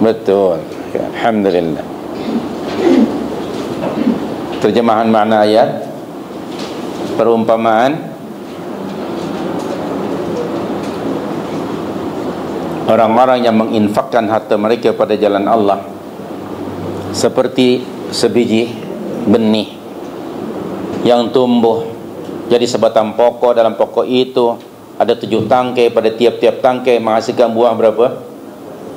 Betul. Alhamdulillah. Terjemahan makna ayat, perumpamaan. Orang-orang yang menginfakkan harta mereka pada jalan Allah seperti sebiji benih yang tumbuh jadi sebatang pokok. Dalam pokok itu ada 7 tangkai, pada tiap-tiap tangkai menghasilkan buah berapa?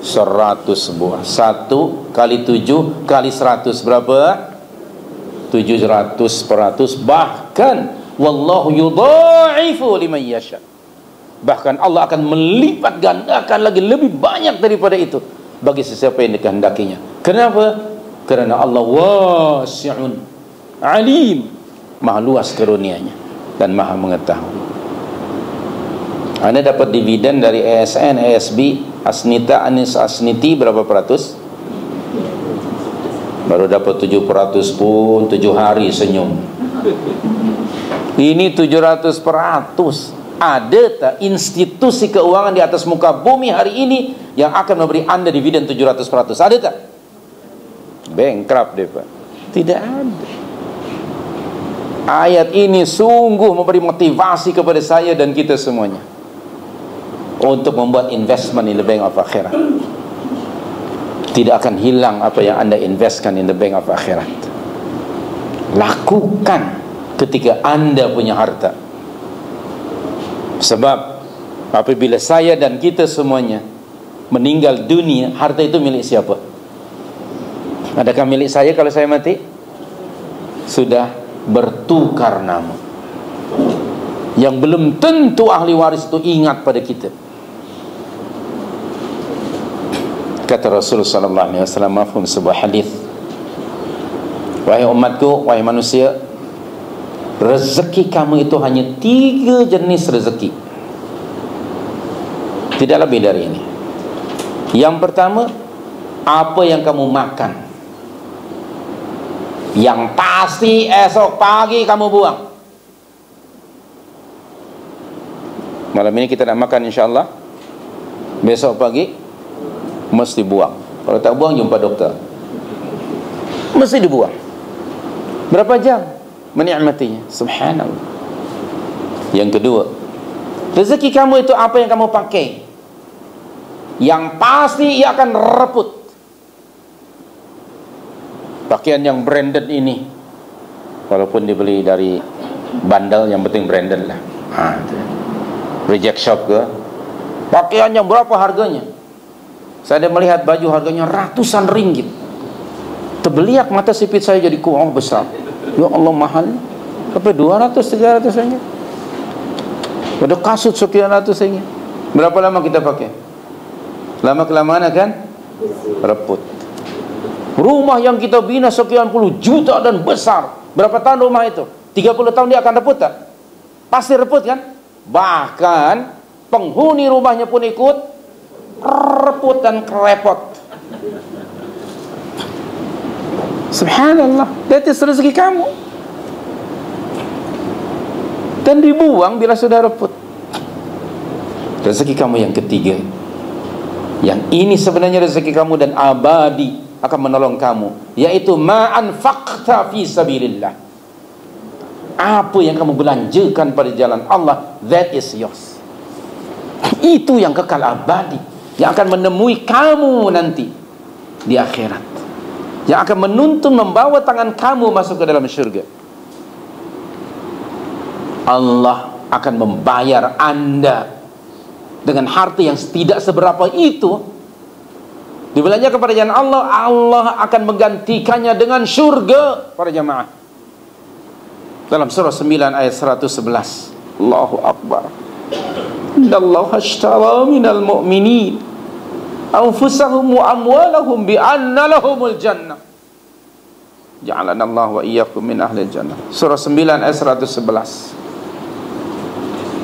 100 buah. 1 kali 7 kali 100 berapa? 700%. Bahkan wallahu yudha'ifu liman yasha. Bahkan Allah akan melipat gandakan lagi lebih banyak daripada itu bagi sesiapa yang dikehendakinya. Kenapa? Kerana Allah wasi'un alim, maha luas karunianya dan maha mengetahui. Anda dapat dividen dari ASN, ASB, Asnita, Anis Asniti berapa peratus? Baru dapat 7% pun 7 hari senyum. Ini 700%. Ada tak institusi keuangan di atas muka bumi hari ini yang akan memberi Anda dividen 700%? Ada tak? Bankrupt dia, Pak. Tidak ada. Ayat ini sungguh memberi motivasi kepada saya dan kita semuanya untuk membuat investment in the bank of akhirat. Tidak akan hilang apa yang Anda investkan in the bank of akhirat. Lakukan ketika Anda punya harta. Sebab apabila saya dan kita semuanya meninggal dunia, harta itu milik siapa? Adakah milik saya kalau saya mati? Sudah bertukar nama. Yang belum tentu ahli waris itu ingat pada kita. Kata Rasulullah sallallahu alaihi wasallam mafhum sebuah hadis, wahai umatku, wahai manusia, rezeki kamu itu hanya 3 jenis rezeki. Tidak lebih dari ini. Yang pertama, apa yang kamu makan, yang pasti esok pagi kamu buang. Malam ini kita nak makan insyaAllah, besok pagi mesti buang. Kalau tak buang jumpa dokter. Mesti dibuang. Berapa jam menikmatinya? Subhanallah. Yang kedua, rezeki kamu itu apa yang kamu pakai, yang pasti ia akan reput. Pakaian yang branded ini, walaupun dibeli dari bandel, yang penting branded lah. Reject shop ke, pakaian yang berapa harganya? Saya ada melihat baju harganya ratusan ringgit. Terbeliak mata sipit saya jadi kuah besar. Ya Allah, mahal. Sampai 200-300 ringgit. Ada kasut sekian ratus ringgit. Berapa lama kita pakai? Lama kelamaan kan reput. Rumah yang kita bina sekian puluh juta dan besar, berapa tahun rumah itu? 30 tahun dia akan reput tak? Pasti reput kan? Bahkan penghuni rumahnya pun ikut reput dan kerepot. Subhanallah. Itu rezeki kamu, dan dibuang bila sudah reput. Rezeki kamu yang ketiga, yang ini sebenarnya rezeki kamu dan abadi, akan menolong kamu, yaitu ma'anfaqta fi sabilillah. Apa yang kamu belanjakan pada jalan Allah, that is yours. Itu yang kekal abadi, yang akan menemui kamu nanti di akhirat, yang akan menuntun, membawa tangan kamu masuk ke dalam syurga. Allah akan membayar Anda dengan harta yang tidak seberapa itu, dibelanjakan kepada jalan Allah. Allah akan menggantikannya dengan syurga, para jamaah. Dalam surah 9 ayat 111, Allahu Akbar. Innallaha ashtara minal mu'minin anfusahum wa amwalahum bi anna lahumul jannah. Ja'alana Allah wa iyyakum min ahlil jannah. Surah 9 ayat 111.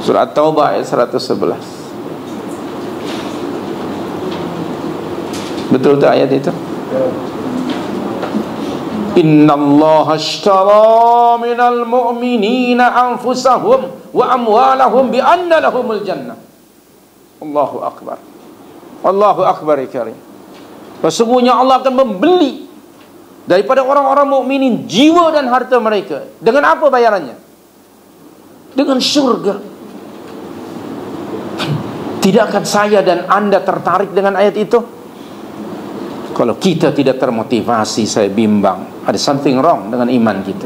Surah At-Taubah ayat 111. Betul tak ayat itu? Innallaha ashtara minal mu'minina anfusahum wa amwalahum bi anna lahumul jannah. Allahu Akbar. Allahu Akbar ya karim. Sesungguhnya Allah akan membeli daripada orang-orang mukminin jiwa dan harta mereka. Dengan apa bayarannya? Dengan syurga. Tidakkah saya dan Anda tertarik dengan ayat itu? Kalau kita tidak termotivasi, saya bimbang, ada something wrong dengan iman kita.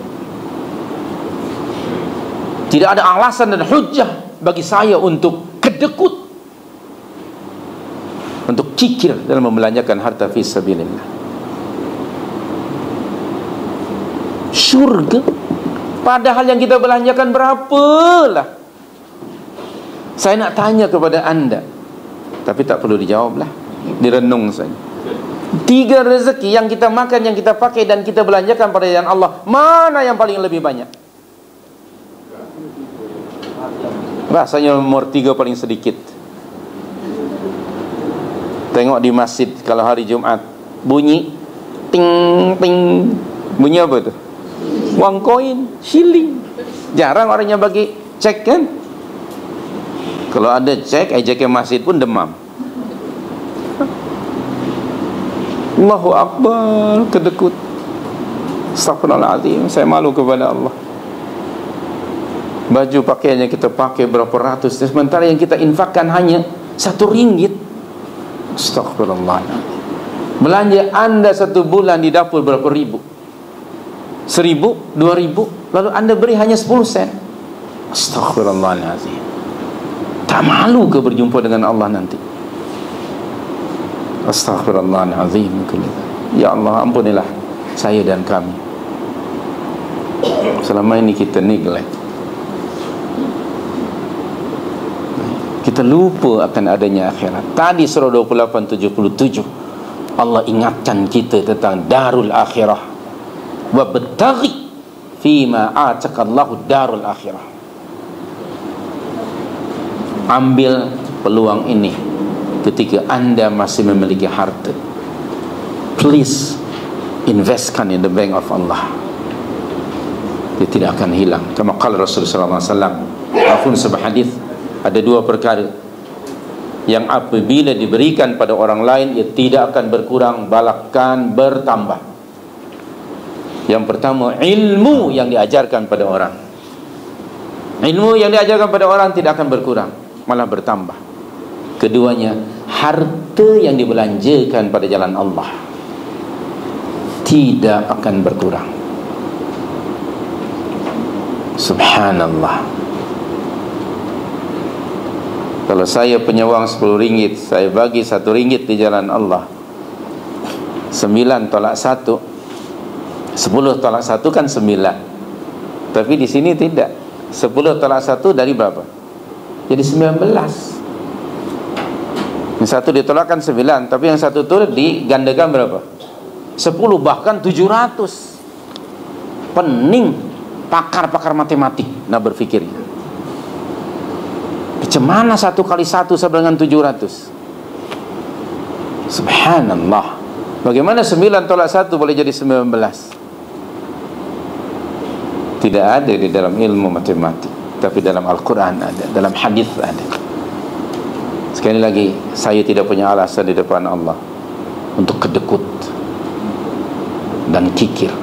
Tidak ada alasan dan hujjah bagi saya untuk kedekut, untuk kikir dalam membelanjakan harta fi sabilillah. Syurga, padahal yang kita belanjakan berapalah. Saya nak tanya kepada Anda, tapi tak perlu dijawablah, direnung saja. 3 rezeki yang kita makan, yang kita pakai dan kita belanjakan pada jalan Allah, mana yang paling lebih banyak? Rasanya nomor 3 paling sedikit. Tengok di masjid kalau hari Jumat bunyi ting ting, bunyi apa tu? Wang koin, shilling. Jarang orang yang bagi cek kan? Kalau ada cek, ejeknya masjid pun demam. Allahu Akbar, kedekut. Astagfirullahaladzim, saya malu kepada Allah. Baju pakaian yang kita pakai berapa ratus, sementara yang kita infakkan hanya 1 ringgit. Astagfirullahaladzim. Belanja Anda 1 bulan di dapur berapa ribu? 1.000, 2.000, lalu Anda beri hanya 10 sen. Astagfirullahaladzim. Tak malu ke berjumpa dengan Allah nanti? Astaghfirullahaladzim. Ya Allah, ampunilah saya dan kami. Selama ini kita neglect, kita lupa akan adanya akhirat. Tadi surah 28:77 Allah ingatkan kita tentang darul akhirah. Wa battaghi fima ataqallahu darul akhirah. Ambil peluang ini ketika Anda masih memiliki harta, please investkan in the bank of Allah. Dia tidak akan hilang. Kama qala Rasulullah SAW, walaupun sebuah hadis, ada dua perkara yang apabila diberikan pada orang lain, ia tidak akan berkurang, bahkan bertambah. Yang pertama, ilmu yang diajarkan pada orang. Ilmu yang diajarkan pada orang tidak akan berkurang, malah bertambah. Keduanya, harta yang dibelanjakan pada jalan Allah tidak akan berkurang. Subhanallah. Kalau saya penyewang 10 ringgit, saya bagi 1 ringgit di jalan Allah, 9 tolak 1, 10 tolak 1 kan 9. Tapi di sini tidak. 10 tolak 1 dari berapa? Jadi 19. Yang satu ditolakkan 9, tapi yang satu itu digandakan berapa? 10, bahkan 700. Pening pakar-pakar matematik nak berfikirnya. Macam mana 1 kali 1 sama dengan 700? Subhanallah. Bagaimana 9 tolak 1 boleh jadi 19? Tidak ada di dalam ilmu matematik, tapi dalam Al-Quran ada, dalam hadis ada. Sekali lagi, saya tidak punya alasan di depan Allah untuk kedekut dan kikir,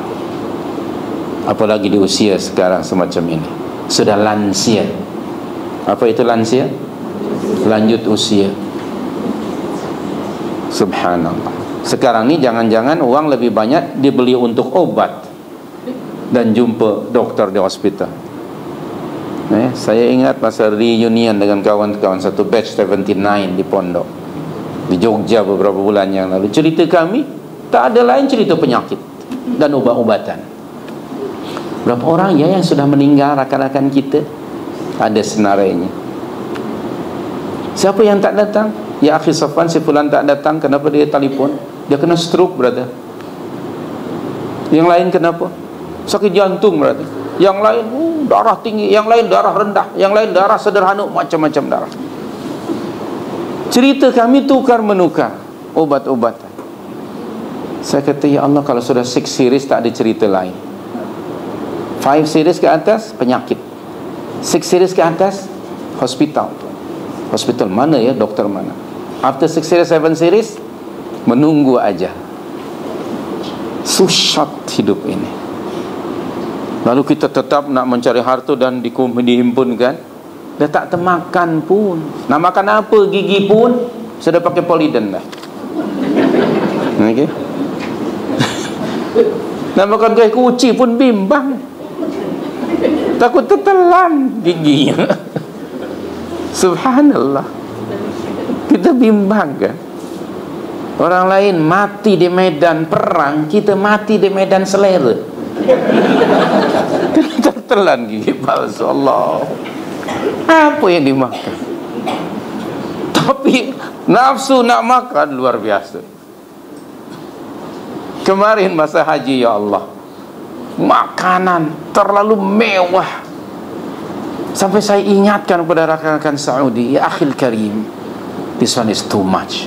apalagi di usia sekarang semacam ini. Sudah lansia. Apa itu lansia? Lanjut usia. Subhanallah. Sekarang ini jangan-jangan uang lebih banyak dibeli untuk obat dan jumpa dokter di hospital. Saya ingat masa reunion dengan kawan-kawan satu batch 79 di pondok di Jogja beberapa bulan yang lalu. Cerita kami tak ada lain cerita penyakit dan ubat-ubatan. Berapa orang ya yang sudah meninggal rakan-rakan kita? Ada senarainya. Siapa yang tak datang? Ya akhi Safwan, si fulan tak datang. Kenapa dia telefon? Dia kena stroke, brother. Yang lain kenapa? Sakit jantung, brother. Yang lain darah tinggi, yang lain darah rendah, yang lain darah sederhana, macam-macam darah. Cerita kami tukar menukar obat-obatan. Saya kata, ya Allah, kalau sudah 6 series tak ada cerita lain. 5 series ke atas penyakit, 6 series ke atas hospital. Hospital mana ya, dokter mana? After 6 series, 7 series, menunggu aja. Susah hidup ini. Lalu kita tetap nak mencari harta dan dihimpunkan. Dah tak termakan pun. Nak makan apa, gigi pun sudah pakai Polident dah. Okay. Nak makan kuih kuci pun bimbang, takut tertelan giginya. Subhanallah. Kita bimbang kan. Orang lain mati di medan perang, kita mati di medan selera. Tertelan gigi palsu. Allah, apa yang dimakan? Tapi nafsu nak makan luar biasa. Kemarin masa haji, ya Allah, makanan terlalu mewah sampai saya ingatkan kepada rakan-rakan Saudi, ya akhil karim, this one is too much.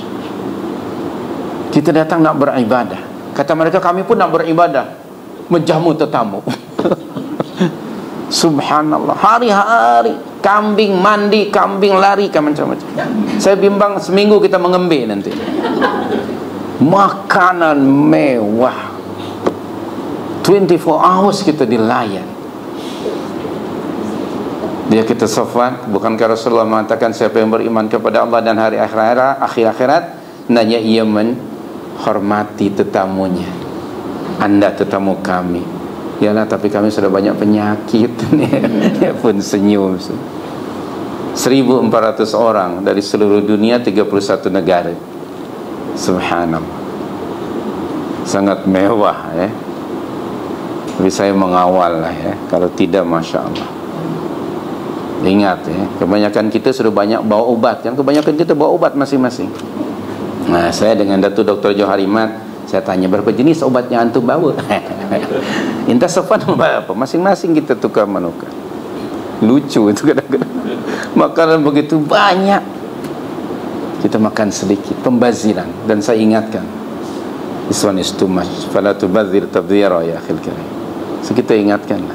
Kita datang nak beribadah, kata mereka, kami pun nak beribadah, menjamu tetamu. Subhanallah. Hari-hari kambing mandi, kambing lari, macam-macam. Saya bimbang seminggu kita mengembe nanti. Makanan mewah, 24 hours kita dilayan. Dia kata, Safwan, bukankah Rasulullah mengatakan siapa yang beriman kepada Allah dan hari akhirat, nanya ia menghormati tetamunya. Anda tetamu kami. Yalah, tapi kami sudah banyak penyakit. Dia pun senyum. 1.400 orang dari seluruh dunia, 31 negara. Subhanallah. Sangat mewah ya. Tapi saya mengawal lah ya. Kalau tidak, Masya Allah. Ingat ya, kebanyakan kita sudah banyak bawa obat kan. Kebanyakan kita bawa obat masing-masing. Nah, saya dengan Datuk Dr. Joharimat, saya tanya, berapa jenis obat yang antum bawa? Intas Safwan bawa apa? Masing-masing kita tukar menukar. Lucu itu kadang-kadang. Makanan begitu banyak. Kita makan sedikit, pembaziran. Dan saya ingatkan, this one is too much, fala tubadzir tabdzira ya akhil karim. So kita ingatkanlah,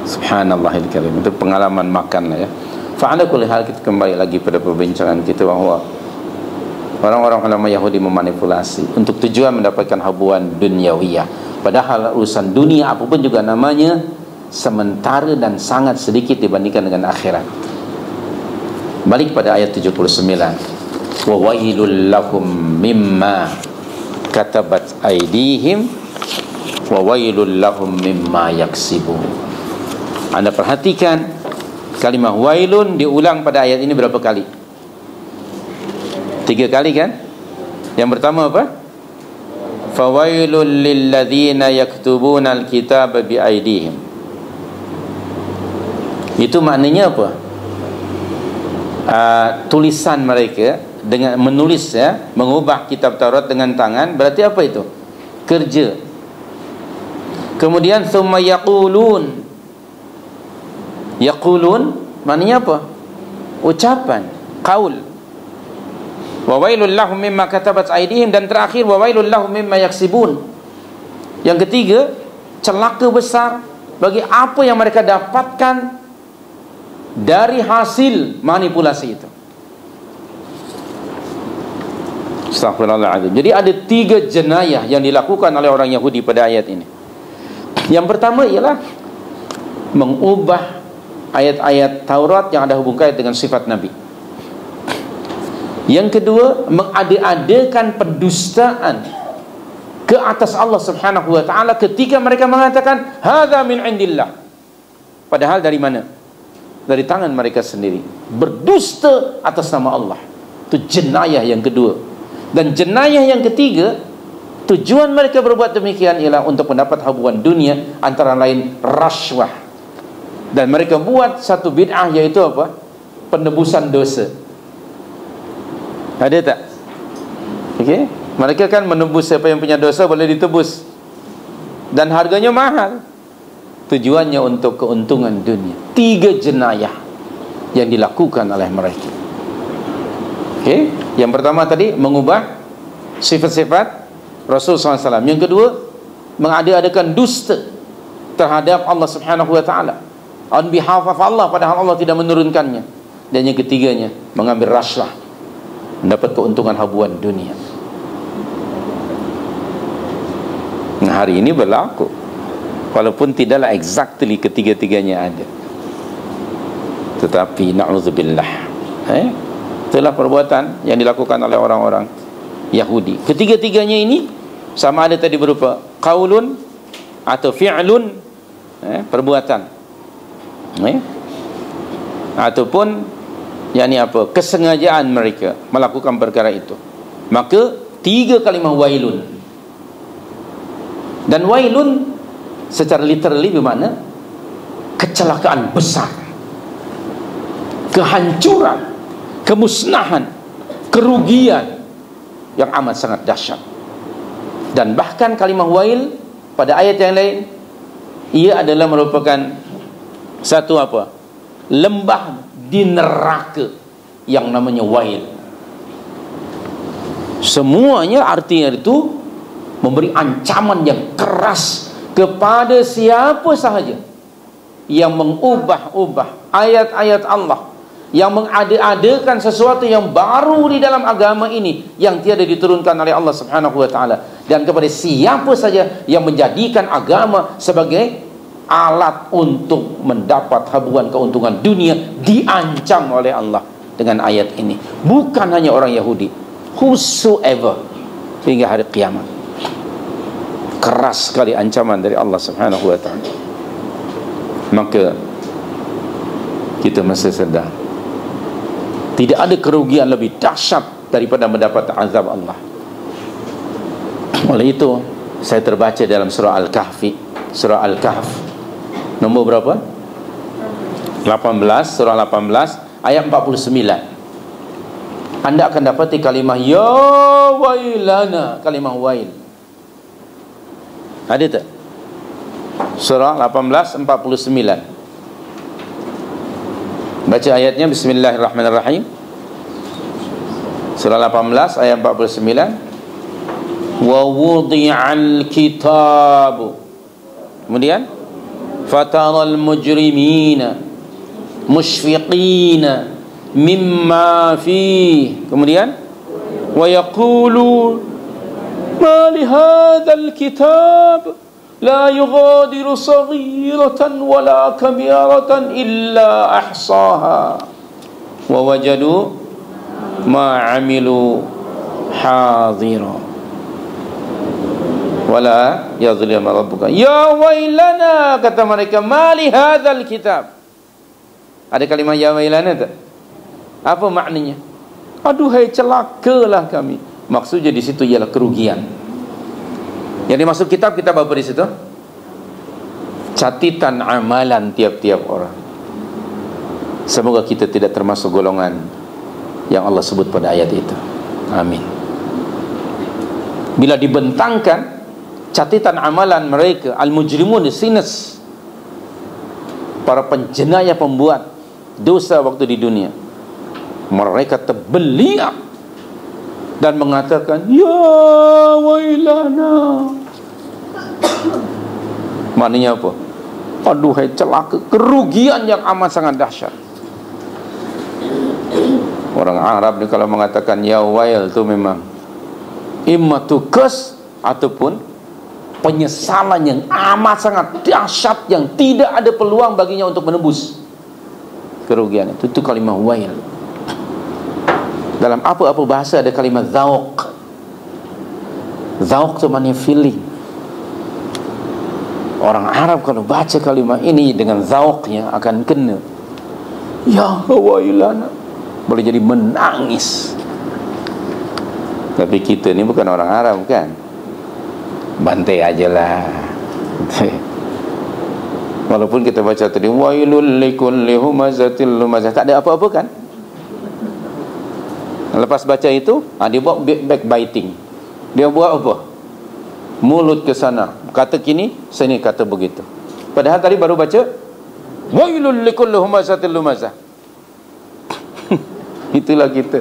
subhanallahil karim, itu pengalaman makan lah ya. Fa'ala kulli hal, kita kembali lagi pada perbincangan kita bahawa orang-orang ulama Yahudi memanipulasi untuk tujuan mendapatkan habuan duniawiyah, padahal urusan dunia apapun juga namanya sementara dan sangat sedikit dibandingkan dengan akhirat. Balik pada ayat 79, wa wailul lahum mimma katabat aydihim wa wailul lahum mimma yaksibun. Anda perhatikan kalimah wailun diulang pada ayat ini berapa kali? 3 kali kan? Yang pertama apa? Fawailul lilladzina yaktubuna alkitaba biaydihim. Itu maknanya apa? Tulisan mereka dengan menulis ya, mengubah kitab Taurat dengan tangan, berarti apa itu? Kerja. Kemudian thumma yaqulun. Yaqulun maknanya apa? Ucapan, qaul. Wa wailul lahum mimma katabat aydihim, dan terakhir wa wailul lahum mimma yaksibun. Yang ketiga, celaka besar bagi apa yang mereka dapatkan dari hasil manipulasi itu. Astaghfirullahaladzim. Jadi ada 3 jenayah yang dilakukan oleh orang Yahudi pada ayat ini. Yang pertama ialah mengubah ayat-ayat Taurat yang ada hubung kait dengan sifat Nabi. Yang kedua, mengada-adakan pendustaan ke atas Allah Subhanahu wa taala ketika mereka mengatakan hadza min indillah. Padahal dari mana? Dari tangan mereka sendiri. Berdusta atas nama Allah. Itu jenayah yang kedua. Dan jenayah yang ketiga, tujuan mereka berbuat demikian ialah untuk mendapat habuan dunia, antara lain rashwah. Dan mereka buat satu bid'ah, yaitu apa? Penebusan dosa. Ada tak? Okey, mereka kan menebus, siapa yang punya dosa boleh ditebus, dan harganya mahal. Tujuannya untuk keuntungan dunia. 3 jenayah yang dilakukan oleh mereka. Okey, yang pertama tadi mengubah sifat-sifat Rasul SAW. Yang kedua, mengada-adakan dusta terhadap Allah Subhanahu wa taala on behalf of Allah, padahal Allah tidak menurunkannya. Dan yang ketiganya, mengambil rashwah, mendapat keuntungan habuan dunia. Nah, hari ini berlaku, walaupun tidaklah exactly ketiga-tiganya ada, tetapi na'udzubillah, itulah perbuatan yang dilakukan oleh orang-orang Yahudi. Ketiga-tiganya ini sama ada tadi berupa qaulun atau fi'lun, perbuatan, ataupun yakni apa, kesengajaan mereka melakukan perkara itu. Maka 3 kalimah wailun. Dan wailun secara literally bermakna kecelakaan besar, kehancuran, kemusnahan, kerugian yang amat sangat dahsyat. Dan bahkan kalimah wail pada ayat yang lain, ia adalah merupakan satu apa? Lembah di neraka yang namanya wail. Semuanya artinya itu memberi ancaman yang keras kepada siapa sahaja yang mengubah-ubah ayat-ayat Allah, yang mengada-adakan sesuatu yang baru di dalam agama ini yang tiada diturunkan oleh Allah Subhanahu wa taala, dan kepada siapa saja yang menjadikan agama sebagai alat untuk mendapat habuan keuntungan dunia, diancam oleh Allah dengan ayat ini. Bukan hanya orang Yahudi, whosoever, hingga hari kiamat. Keras sekali ancaman dari Allah Subhanahu wa taala. Maka kita mesti sedar, tidak ada kerugian lebih dahsyat daripada mendapat azab Allah. Oleh itu, saya terbaca dalam surah Al-Kahfi, surah Al-Kahf nombor berapa? 18, surah 18 ayat 49. Anda akan dapati kalimah ya wailana, kalimah wail. Ada tak? Surah 18 49. Baca ayatnya, bismillahirrahmanirrahim. Surah 18 ayat 49. Wa wudi'al kitab. Kemudian fataral mujrimina mushfiqina mimma fihi. Kemudian wa yaqulu ma li hadzal kitab la yughadiru saghiratan wala kabiratan illa ahsaha wa wajadu ma amilu hadira wala yazlimu rabbuka. Ya wailana, kata mereka, mali hadzal kitab. Ada kalimat ya wailana tak? Apa maknanya? Aduhai, celakalah kami. Maksudnya di situ ialah kerugian. Yang dimaksud kitab apa di situ? Catatan amalan tiap-tiap orang. Semoga kita tidak termasuk golongan yang Allah sebut pada ayat itu. Amin. Bila dibentangkan catatan amalan mereka, al-mujrimun, sinners, para penjenayah pembuat dosa waktu di dunia, mereka terbeliak dan mengatakan ya wailana. Maknanya apa? Aduhai, celaka, kerugian yang amat sangat dahsyat. Orang Arab ni kalau mengatakan ya wail itu memang imma tukas ataupun penyesalan yang amat sangat dahsyat yang tidak ada peluang baginya untuk menembus kerugian itu. Itu kalimat wail. Dalam apa-apa bahasa ada kalimat zauq. Zauq itu maknanya feeling. Orang Arab kalau baca kalimat ini dengan zauqnya akan kena ya wailana, boleh jadi menangis. Tapi kita ni bukan orang Arab kan, bantai ajalah. Walaupun kita baca tadi wailul likulli humazatil lumazah, tak ada apa-apa kan. Lepas baca itu, dia buat backbiting. Dia buat apa? Mulut ke sana, kata kini, sini kata begitu. Padahal tadi baru baca wailul likulli humazatil lumazah. Itulah kita.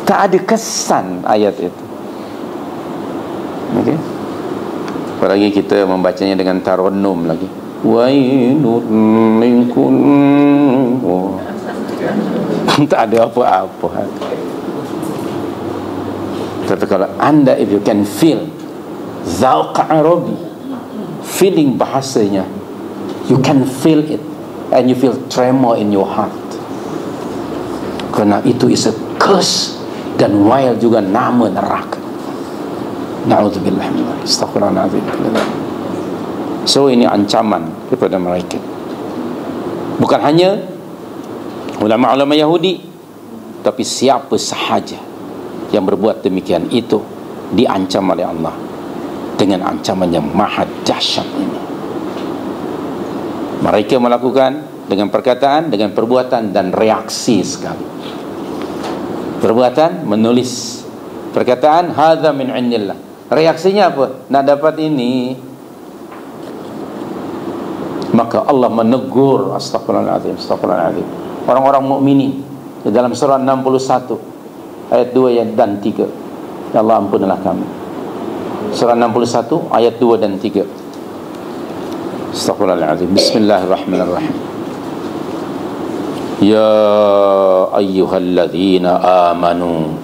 Tak ada kesan ayat itu. Okey. Apalagi kita membacanya dengan tarannum lagi. Wailul linkul. Tak ada apa-apa. Tapi kalau anda, if you can feel zauq Arabi, feeling bahasanya, you can feel it and you feel tremor in your heart. Kerana itu is a curse, dan wail juga nama neraka. Na'udzubillah min dzalik. Astaghfirullahaladzim. So ini ancaman kepada mereka. Bukan hanya ulama-ulama Yahudi, tapi siapa sahaja yang berbuat demikian itu diancam oleh Allah dengan ancaman yang maha dahsyat ini. Mereka melakukan dengan perkataan, dengan perbuatan, dan reaksi sekali. Perbuatan menulis, perkataan hadza min indillah. Reaksinya apa? Nak dapat ini, maka Allah menegur, astagfirullahaladzim, astagfirullahaladzim, orang-orang mukminin di dalam surah 61 ayat 2 dan 3. Ya Allah, ampunilah kami. Surah 61 ayat 2 dan 3. Astagfirullahaladzim. Bismillahirrahmanirrahim. Ya ayyuhalladzina amanu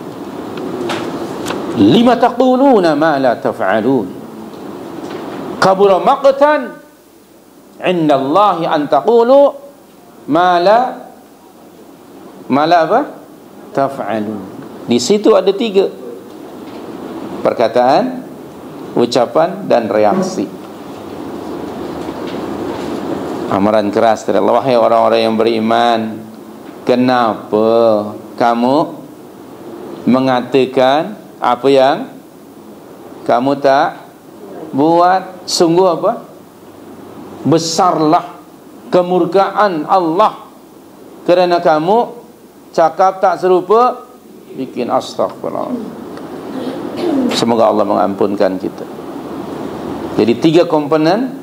lima taquluna ma la taf'alun kabura maqtan 'inda Allahi an taqulu ma la apa? Taf'alun. Di situ ada 3 perkataan, ucapan, dan reaksi. Amaran keras dari Allah, wahai orang-orang yang beriman, kenapa kamu mengatakan apa yang kamu tak buat? Sungguh apa? Besarlah kemurkaan Allah kerana kamu cakap tak serupa bikin. Astagfirullah. Semoga Allah mengampunkan kita. Jadi 3 komponen: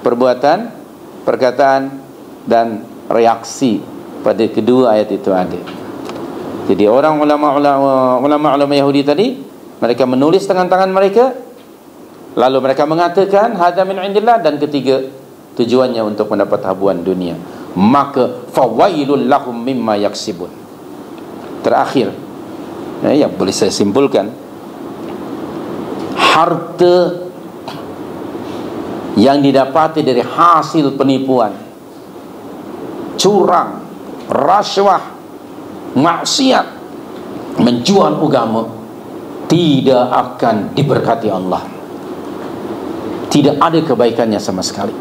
perbuatan, perkataan, dan reaksi pada kedua ayat itu ada. Jadi orang ulama Yahudi tadi, mereka menulis dengan tangan mereka, lalu mereka mengatakan hadza min indillah, dan ketiga, tujuannya untuk mendapat habuan dunia. Maka fawailul lahum mimma yaksibun. Terakhir, yang boleh saya simpulkan, harta yang didapati dari hasil penipuan, curang, rasuah, maksiat, menjual agama, tidak akan diberkati Allah. Tidak ada kebaikannya sama sekali.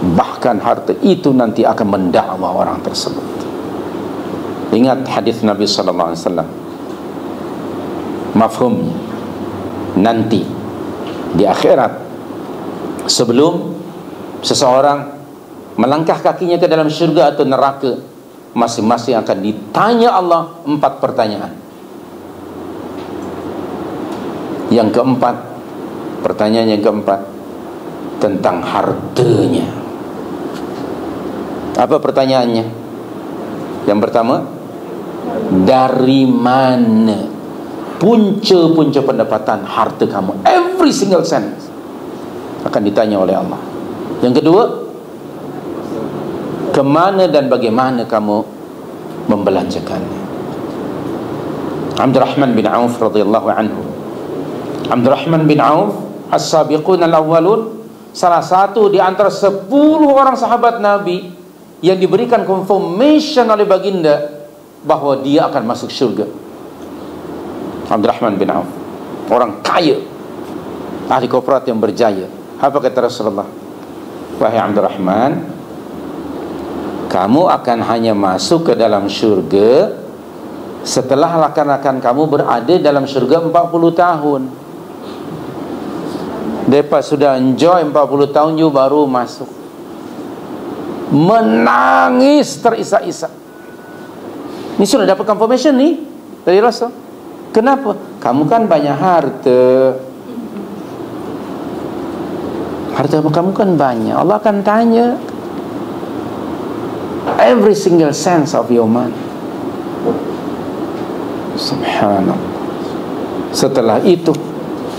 Bahkan harta itu nanti akan mendakwa orang tersebut. Ingat hadis Nabi sallallahu alaihi wasallam, mafhumnya nanti di akhirat, sebelum seseorang melangkah kakinya ke dalam syurga atau neraka, masing-masing akan ditanya Allah 4 pertanyaan. Yang keempat, pertanyaan yang keempat, tentang hartanya. Apa pertanyaannya? Yang pertama, dari mana punca-punca pendapatan harta kamu? Every single cent akan ditanya oleh Allah. Yang kedua, kemana dan bagaimana kamu membelanjakannya? Abdurrahman bin Auf radhiyallahu anhu. Abdurrahman bin Auf, as-sabiqun al-awwalun, salah satu di antara 10 orang sahabat Nabi yang diberikan confirmation oleh baginda bahwa dia akan masuk syurga. Abdurrahman bin Auf, orang kaya, ahli korporat yang berjaya. Apa kata Rasulullah? Wahai Abdurrahman, kamu akan hanya masuk ke dalam syurga setelah rakan-rakan kamu berada dalam syurga 40 tahun. Mereka sudah enjoy 40 tahun juga baru masuk. Menangis terisak-isak. Ini sudah dapat confirmation nih dari Rasul. Kenapa? Kamu kan banyak harta. Harta kamu kan banyak. Allah akan tanya every single cent of your money. Subhanallah. Setelah itu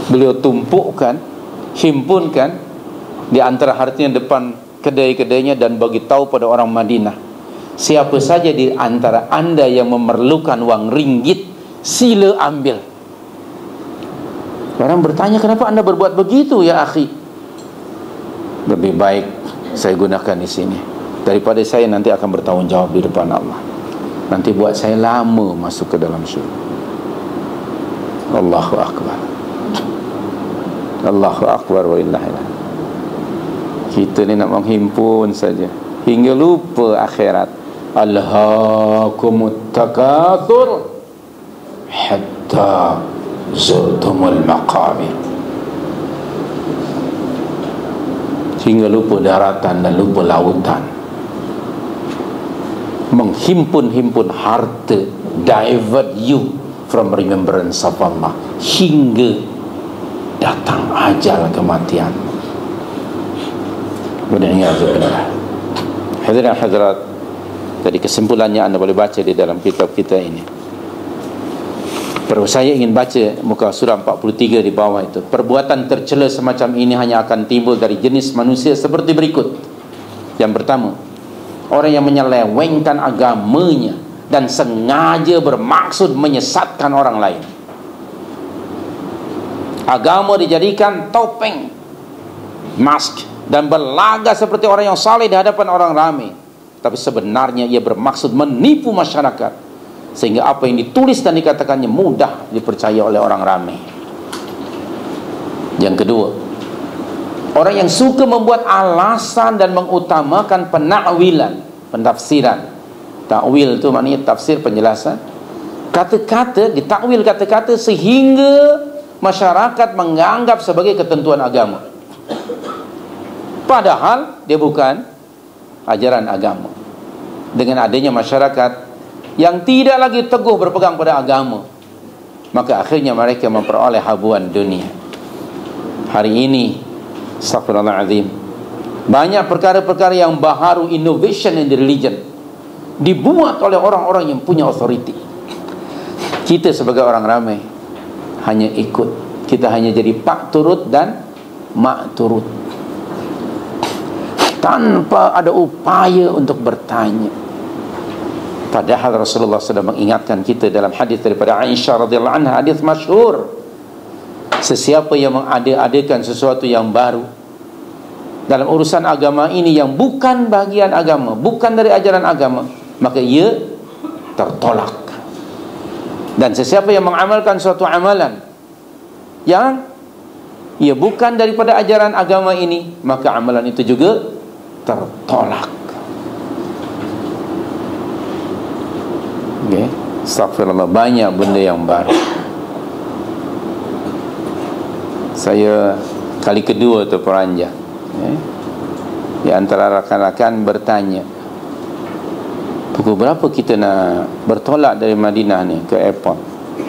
beliau tumpukkan, himpunkan di antara hartanya depan kedai-kedainya, dan bagi tahu pada orang Madinah, siapa saja di antara anda yang memerlukan uang ringgit, sila ambil. Orang bertanya, kenapa anda berbuat begitu ya akhi? Lebih baik saya gunakan di sini daripada saya nanti akan bertanggung jawab di depan Allah. Nanti buat saya lama masuk ke dalam syurga. Allahu Akbar. Allahu Akbar wa illahillah. Kita ni nak menghimpun saja hingga lupa akhirat. Alhaakumut takatsur hatta zurtumul maqabir. Hingga lupa daratan dan lupa lautan. Menghimpun-himpun harta divert you from remembrance of Allah hingga datang ajal kematian. Wal'iyadzubillah. Hadirin hadirat, jadi kesimpulannya anda boleh baca di dalam kitab kita ini. Perlu saya ingin baca muka surah 43 di bawah itu. Perbuatan tercela semacam ini hanya akan timbul dari jenis manusia seperti berikut. Yang pertama, orang yang menyelewengkan agamanya dan sengaja bermaksud menyesatkan orang lain. Agama dijadikan topeng, mask, dan berlagak seperti orang yang saleh di hadapan orang ramai, tapi sebenarnya ia bermaksud menipu masyarakat, sehingga apa yang ditulis dan dikatakannya mudah dipercaya oleh orang ramai. Yang kedua, orang yang suka membuat alasan dan mengutamakan penakwilan, pentafsiran. Takwil itu maknanya tafsir, penjelasan. Kata-kata, ditakwil kata-kata sehingga masyarakat menganggap sebagai ketentuan agama, padahal dia bukan ajaran agama. Dengan adanya masyarakat yang tidak lagi teguh berpegang pada agama, maka akhirnya mereka memperoleh habuan dunia. Hari ini, astagfirullahaladzim, banyak perkara-perkara yang baharu, innovation in the religion, dibuat oleh orang-orang yang punya authority. Kita sebagai orang ramai hanya ikut, kita hanya jadi pak turut dan mak turut, tanpa ada upaya untuk bertanya. Padahal Rasulullah sudah mengingatkan kita dalam hadis daripada Aisyah radhiyallahu anha, hadis masyhur, sesiapa yang mengada-adakan sesuatu yang baru dalam urusan agama ini yang bukan bahagian agama, bukan dari ajaran agama, maka ia tertolak. Dan sesiapa yang mengamalkan suatu amalan yang ia bukan daripada ajaran agama ini, maka amalan itu juga tertolak. Okay. Astagfirullah, banyak benda yang baru. Saya kali kedua tu peranjak, di antara rakan-rakan bertanya, pukul berapa kita nak bertolak dari Madinah ni ke airport?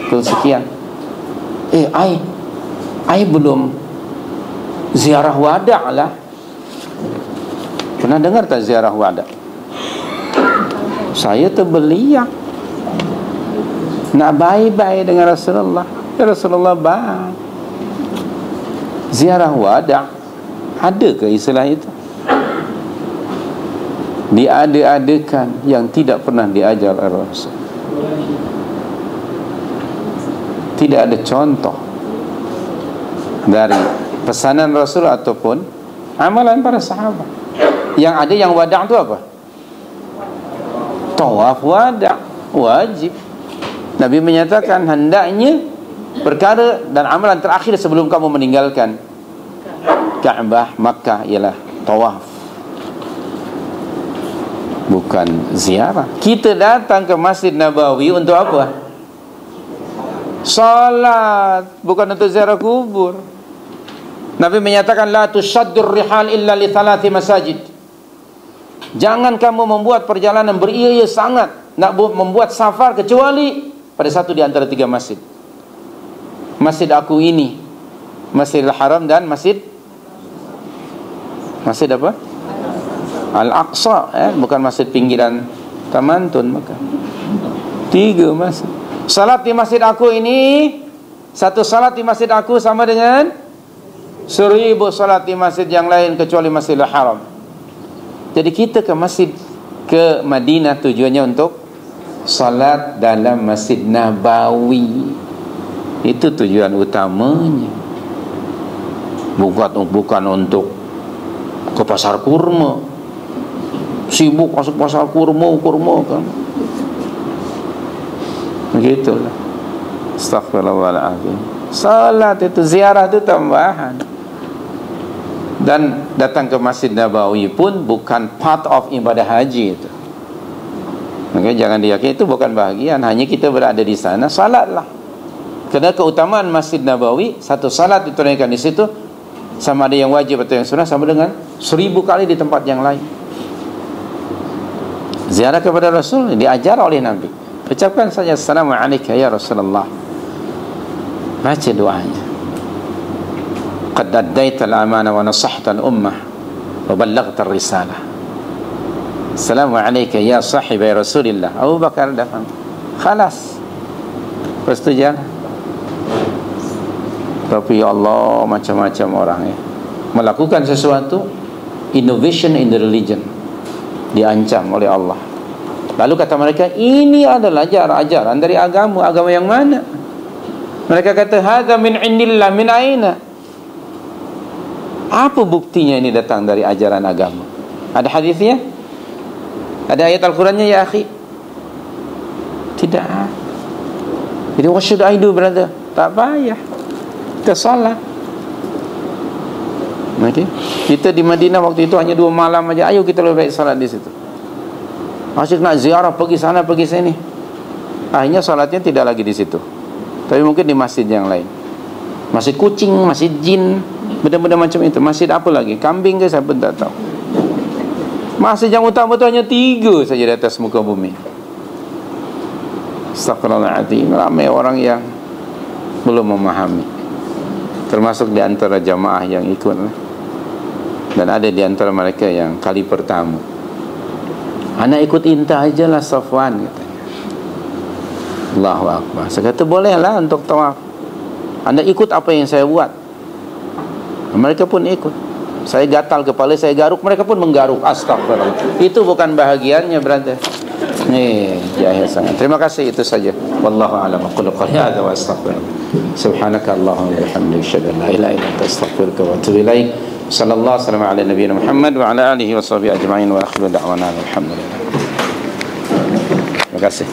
Pukul sekian. I belum ziarah wada' lah. Pernah dengar tak ziarah wada'? Saya terbeliak nak bye-bye dengan Rasulullah. Ya Rasulullah, bye. Ziarah wada', ada ke istilah itu? Diada-adakan yang tidak pernah diajar oleh Rasul. Tidak ada contoh dari pesanan Rasul ataupun amalan para sahabat. Yang ada yang wada' itu apa? Tawaf wada' wajib. Nabi menyatakan hendaknya perkara dan amalan terakhir sebelum kamu meninggalkan Ka'bah Makkah ialah tawaf, bukan ziarah. Kita datang ke Masjid Nabawi untuk apa? Salat, bukan untuk ziarah kubur. Nabi menyatakan la tushaddur rihal illa li thalathi masajid. Jangan kamu membuat perjalanan beria-ia sangat nak membuat safar kecuali pada satu di antara tiga masjid. Masjid aku ini, Masjidil Haram dan Masjid apa? Al-Aqsa, bukan masjid pinggiran Taman Tun. Maka tiga masjid. Salat di masjid aku ini, satu salat di masjid aku sama dengan 1000 salat di masjid yang lain kecuali Masjidil Haram. Jadi kita ke Madinah tujuannya untuk salat dalam Masjid Nabawi. Itu tujuan utamanya. Bukan untuk ke pasar kurma, sibuk masuk pasar kurma kan. Begitulah. Astagfirullahaladzim. Salat itu, ziarah itu tambahan. Dan datang ke Masjid Nabawi pun bukan part of ibadah haji itu. Maka jangan diyakini itu bukan bahagian. Hanya kita berada di sana, salatlah. Kerana keutamaan Masjid Nabawi, satu salat ditunaikan di situ sama ada yang wajib atau yang sunnah sama dengan 1000 kali di tempat yang lain. Ziarah kepada Rasul diajar oleh Nabi. Ucapkan saja Assalamualaikum ya Rasulullah. Baca doanya. Qad addaita al-amana wa nasahta al-ummah wa ballaghta ar-risalah. Assalamualaikum ya sahibi Rasulillah. Abu Bakar datang. Khalas. Lepas tu jangan. Tapi ya Allah, macam-macam orang melakukan sesuatu, innovation in the religion, diancam oleh Allah. Lalu kata mereka, ini adalah ajaran dari agama yang mana? Mereka kata, hadza min indillah, min aina? Apa buktinya ini datang dari ajaran agama? Ada hadisnya? Ada ayat Al-Qurannya ya akhi? Tidak. Jadi what should I do, brother? Tak payah, kita salat. Okay. Kita di Madinah waktu itu hanya 2 malam aja. Ayo kita lebih baik salat di situ. Asyik nak ziarah, pergi sana pergi sini. Akhirnya salatnya tidak lagi di situ, tapi mungkin di masjid yang lain. Masjid kucing, masjid jin, benda-benda macam itu. Masjid apa lagi? Kambing ke, saya pun tak tahu. Masjid yang utama itu hanya 3 saja di atas muka bumi. Astagfirullahaladzim. Ramai orang yang belum memahami, termasuk di antara jamaah yang ikut, dan ada di antara mereka yang kali pertama. Anak ikut Inta aja lah Safwan, katanya. Allahu Akbar. Saya kata bolehlah untuk tawaf. Anda ikut apa yang saya buat. Mereka pun ikut. Saya gatal kepala, saya garuk, mereka pun menggaruk. Astagfirullah. Itu bukan bahagiannya, brother. Nih, jahil sangat. Terima kasih, itu saja. Wallahu a'lam. Aqulu qouli hadza wa astaghfirullah. Subhanaka Allahumma wa bihamdika asyhadu an la ilaha illa anta astaghfiruka wa atubu ilaik. Sallallahu alaihi wasallam ala nabiyyina Muhammad wa ala alihi wa sahbihi ajma'in wa akhiru da'wana alhamdulillah. Terima kasih.